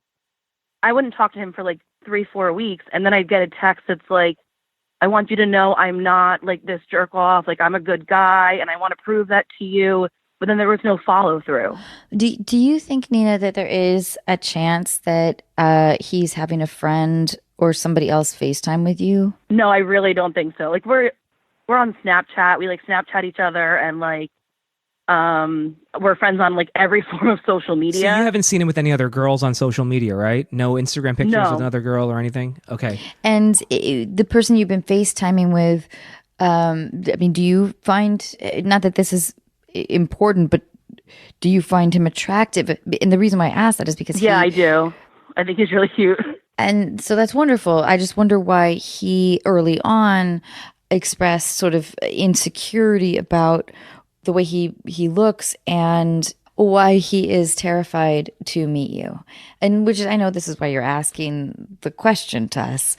I wouldn't talk to him for like 3-4 weeks, and then I'd get a text that's like, I want you to know I'm not like this jerk off. Like, I'm a good guy, and I want to prove that to you. But then there was no follow through. Do you think, Nina, that there is a chance that he's having a friend or somebody else FaceTime with you? No, I really don't think so. Like, we're on Snapchat. We like Snapchat each other, and like we're friends on like every form of social media. So you haven't seen him with any other girls on social media, right? No Instagram pictures No. with another girl or anything? Okay. And the person you've been FaceTiming with, I mean, do you find, not that this is important, but do you find him attractive? And the reason why I ask that is because I do. I think he's really cute. And so that's wonderful. I just wonder why he early on expressed sort of insecurity about the way he looks and why he is terrified to meet you. And which I know this is why you're asking the question to us.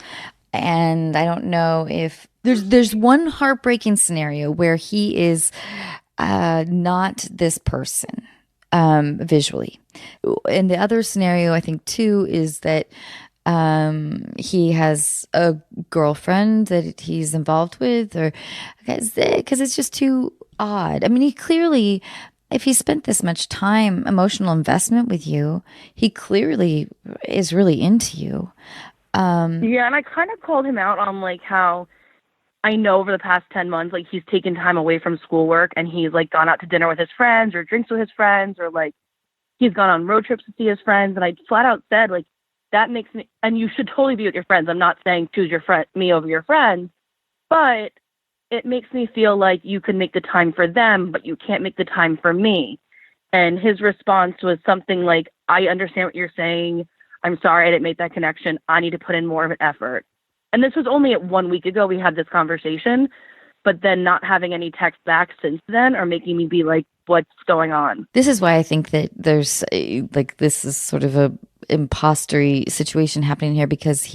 And I don't know if there's one heartbreaking scenario where he is not this person visually. And the other scenario I think too is that he has a girlfriend that he's involved with, or because it's just too odd. I mean, he clearly, if he spent this much time, emotional investment with you, he clearly is really into you. Yeah, and I kind of called him out on like how I know over the past 10 months, like he's taken time away from schoolwork, and he's like gone out to dinner with his friends or drinks with his friends, or like he's gone on road trips to see his friends. And I flat out said, like, that makes me, and you should totally be with your friends. I'm not saying choose me over your friends, but it makes me feel like you can make the time for them, but you can't make the time for me. And his response was something like, I understand what you're saying. I'm sorry I didn't make that connection. I need to put in more of an effort. And this was only 1 week ago we had this conversation, but then not having any text back since then are making me be like, what's going on? This is why I think that there's like, this is sort of a impostery situation happening here, because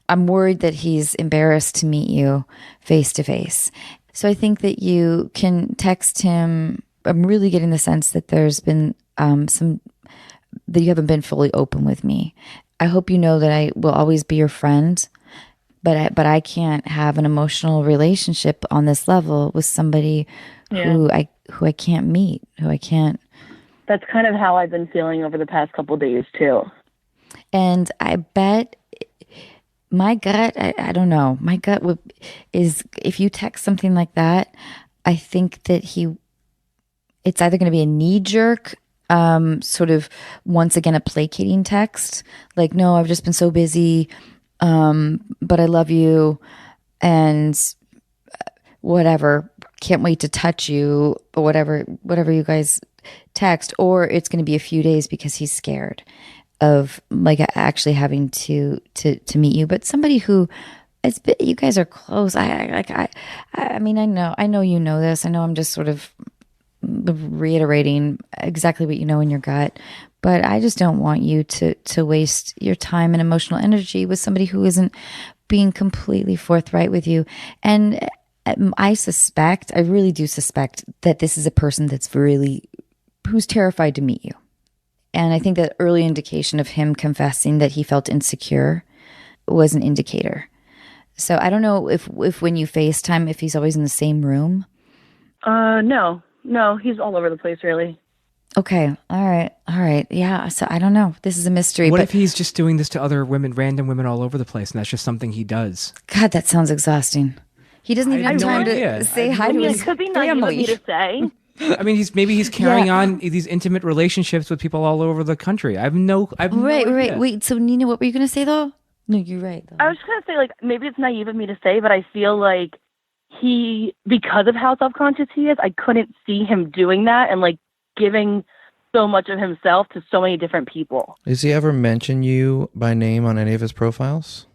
I'm worried that he's embarrassed to meet you face to face. So I think that you can text him. I'm really getting the sense that there's been that you haven't been fully open with me. I hope you know that I will always be your friend, but I can't have an emotional relationship on this level with somebody who I can't meet, who I can't. That's kind of how I've been feeling over the past couple days too. And I bet my gut, I don't know, my gut is if you text something like that, I think that it's either going to be a knee jerk, sort of once again a placating text, like, no, I've just been so busy, but I love you, and whatever, can't wait to touch you, or whatever you guys text. Or it's going to be a few days because he's scared of like actually having to meet you. But somebody who you guys are close. I mean, I know you know this. I know I'm just sort of reiterating exactly what you know in your gut, but I just don't want you to waste your time and emotional energy with somebody who isn't being completely forthright with you. And I really do suspect that this is a person who's terrified to meet you. And I think that early indication of him confessing that he felt insecure was an indicator. So I don't know if when you FaceTime, if he's always in the same room. No, he's all over the place, really. Okay. All right. Yeah. So I don't know. This is a mystery. What but if he's just doing this to other women, random women all over the place, and that's just something he does? God, that sounds exhausting. He doesn't even have time to say hi to his it could be naive of me family. to say. I mean, he's carrying on these intimate relationships with people all over the country. I've no idea. Wait. So Nina, what were you going to say though? No, you're right. Though. I was just going to say, like, maybe it's naive of me to say, but I feel like he, because of how self-conscious he is, I couldn't see him doing that and like giving so much of himself to so many different people. Does he ever mention you by name on any of his profiles?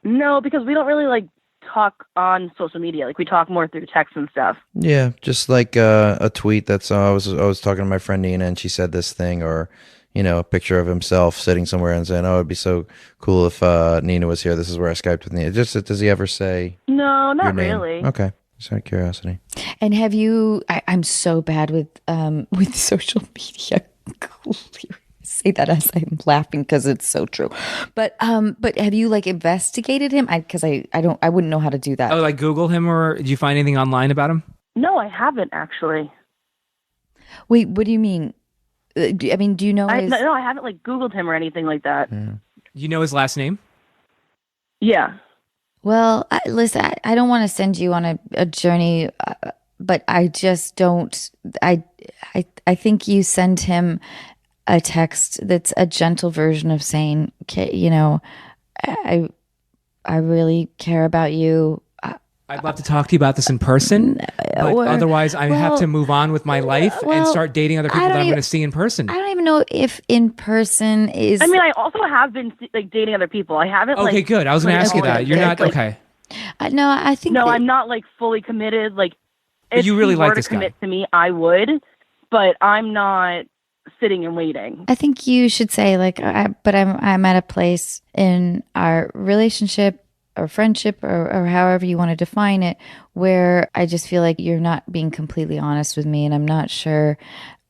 No, because we don't really like talk on social media. Like we talk more through text and stuff. Yeah, just like a tweet that's I was talking to my friend Nina and she said this thing, or a picture of himself sitting somewhere and saying, "Oh, it'd be so cool if Nina was here. This is where I Skyped with Nina." Just does he ever say? No, not really. Okay, just out of curiosity. And have you? I'm so bad with social media. Say that as I'm laughing because it's so true. But have you like investigated him? Because I wouldn't know how to do that. Oh, like Google him, or did you find anything online about him? No, I haven't actually. Wait, what do you mean? I mean, do you know? No, I haven't like Googled him or anything like that. Yeah. You know his last name? Yeah. Well, listen, I don't want to send you on a journey, but I just don't. I think you send him a text that's a gentle version of saying, "Okay, I really care about you. I'd love to talk to you about this in person, but otherwise I have to move on with my life and start dating other people that I'm going to see in person." I don't even know if in person is. I mean, I also have been like dating other people. I haven't. Okay, like, good. I was going to ask you that. You're not okay. No, I think. No, I'm not like fully committed. Like, if you really he like were this to guy. commit to me, I would, but I'm not sitting and waiting. I think you should say like, but I'm at a place in our relationship or friendship or however you want to define it, where I just feel like you're not being completely honest with me, and I'm not sure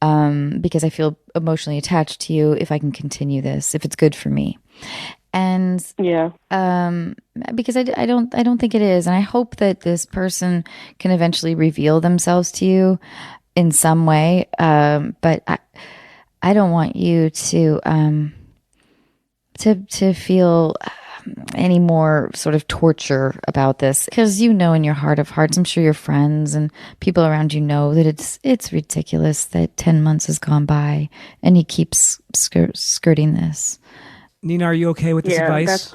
because I feel emotionally attached to you if I can continue this, if it's good for me. And Yeah. because I don't think it is, and I hope that this person can eventually reveal themselves to you in some way. But I don't want you to feel any more sort of torture about this, because in your heart of hearts, I'm sure your friends and people around you know that it's ridiculous that 10 months has gone by and he keeps skirting this. Nina, are you okay with this advice?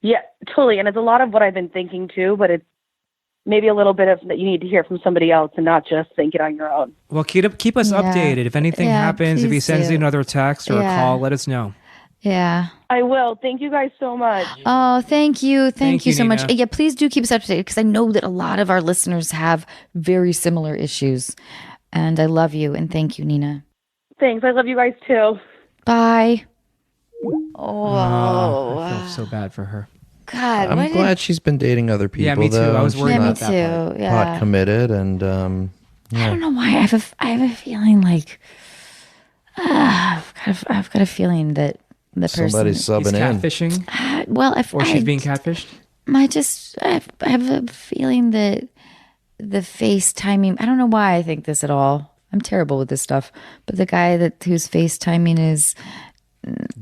Yeah, totally. And it's a lot of what I've been thinking too, but it's maybe a little bit of that you need to hear from somebody else and not just think it on your own. Well, keep us updated. If anything happens, if he sends you another text or a call, let us know. Yeah. I will. Thank you guys so much. Oh, thank you. Thank you so Nina. much. Yeah, please do keep us up to date, because I know that a lot of our listeners have very similar issues. And I love you, and thank you, Nina. Thanks. I love you guys too. Bye. I feel so bad for her. God, I'm glad she's been dating other people. Yeah, me too. Though. I was worried Yeah, me about that too. part. Pot committed, and I don't know why. I have a feeling like I've got a feeling that the somebody's person He's subbing in. catfishing, or she's being catfished. I have a feeling that the FaceTiming. I don't know why I think this at all. I'm terrible with this stuff, but the guy whose FaceTiming is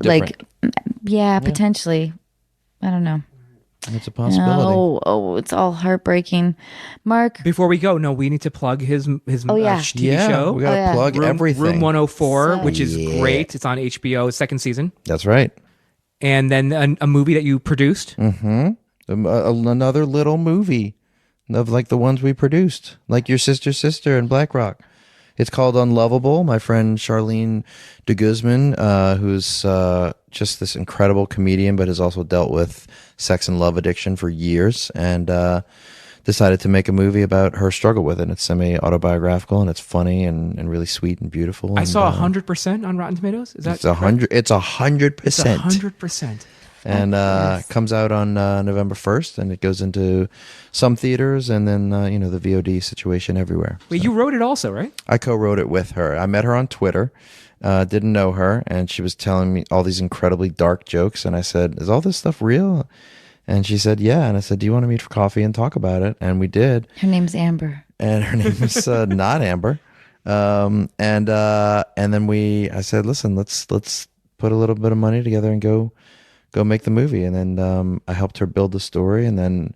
like, yeah, potentially. I don't know. It's a possibility. Oh, it's all heartbreaking. Mark, Before we go, we need to plug his TV show. We gotta plug everything. Room 104, which is great. It's on HBO, second season. That's right. And then a movie that you produced. Another little movie of like the ones we produced, like Your Sister's Sister and Black Rock. It's called Unlovable. My friend Charlene de Guzman, who's just this incredible comedian, but has also dealt with sex and love addiction for years, and decided to make a movie about her struggle with it. It's semi-autobiographical, and it's funny and really sweet and beautiful. I saw 100% on Rotten Tomatoes. Is that it's 100%? It's 100%. It's 100%. And comes out on November 1st, and it goes into some theaters, and then the VOD situation everywhere. Wait, you wrote it also, right? I co-wrote it with her. I met her on Twitter, didn't know her, and she was telling me all these incredibly dark jokes, and I said, "Is all this stuff real?" And she said, "Yeah." And I said, "Do you want to meet for coffee and talk about it?" And we did. her name's Amber. And her name is not Amber. And then I said, "Listen, let's put a little bit of money together and go make the movie." And then I helped her build the story, and then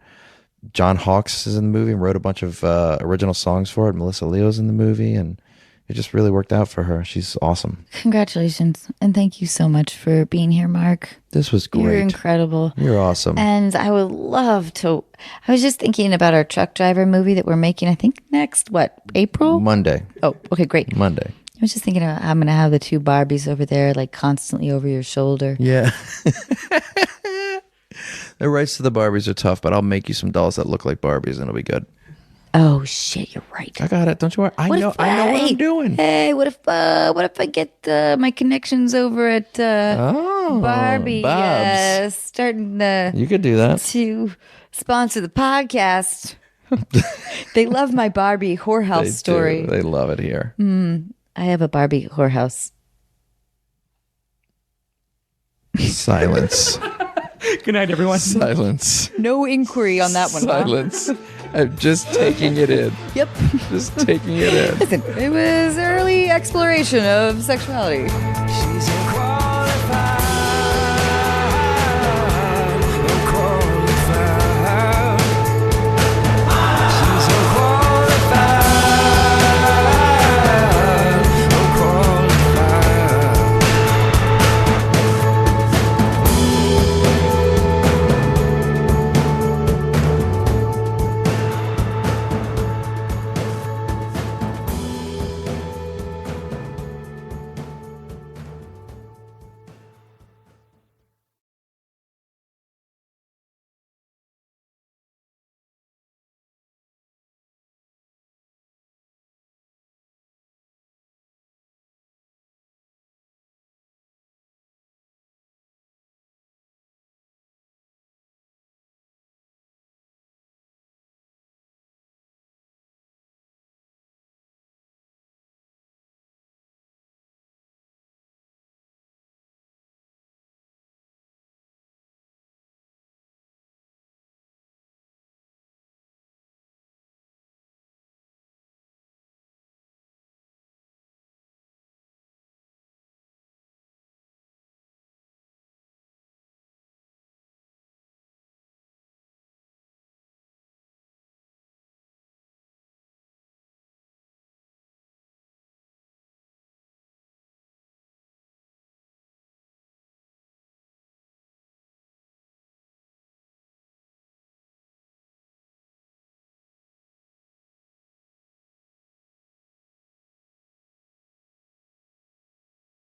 John Hawkes is in the movie and wrote a bunch of original songs for it. Melissa Leo's in the movie, and it just really worked out for her. She's awesome. Congratulations. And thank you so much for being here, Mark. This was great. You're incredible. You're awesome. And I would love to. I was just thinking about our truck driver movie that we're making, I think next, April? Monday. Oh, okay, great. Monday. I was just thinking I'm going to have the two Barbies over there, like constantly over your shoulder. Yeah. The rights to the Barbies are tough, but I'll make you some dolls that look like Barbies and it'll be good. Oh shit, you're right. I got it. Don't you worry. I know what I'm doing. Hey, what if I get my connections over at Barbie? Bob's. Starting You could do that. to sponsor the podcast. They love my Barbie whorehouse story. They love it here. I have a Barbie whorehouse. Silence. Good night, everyone. Silence. No inquiry on that one. Huh? Silence. I'm just taking it in. Yep. Just taking it in. Listen, it was early exploration of sexuality. She's a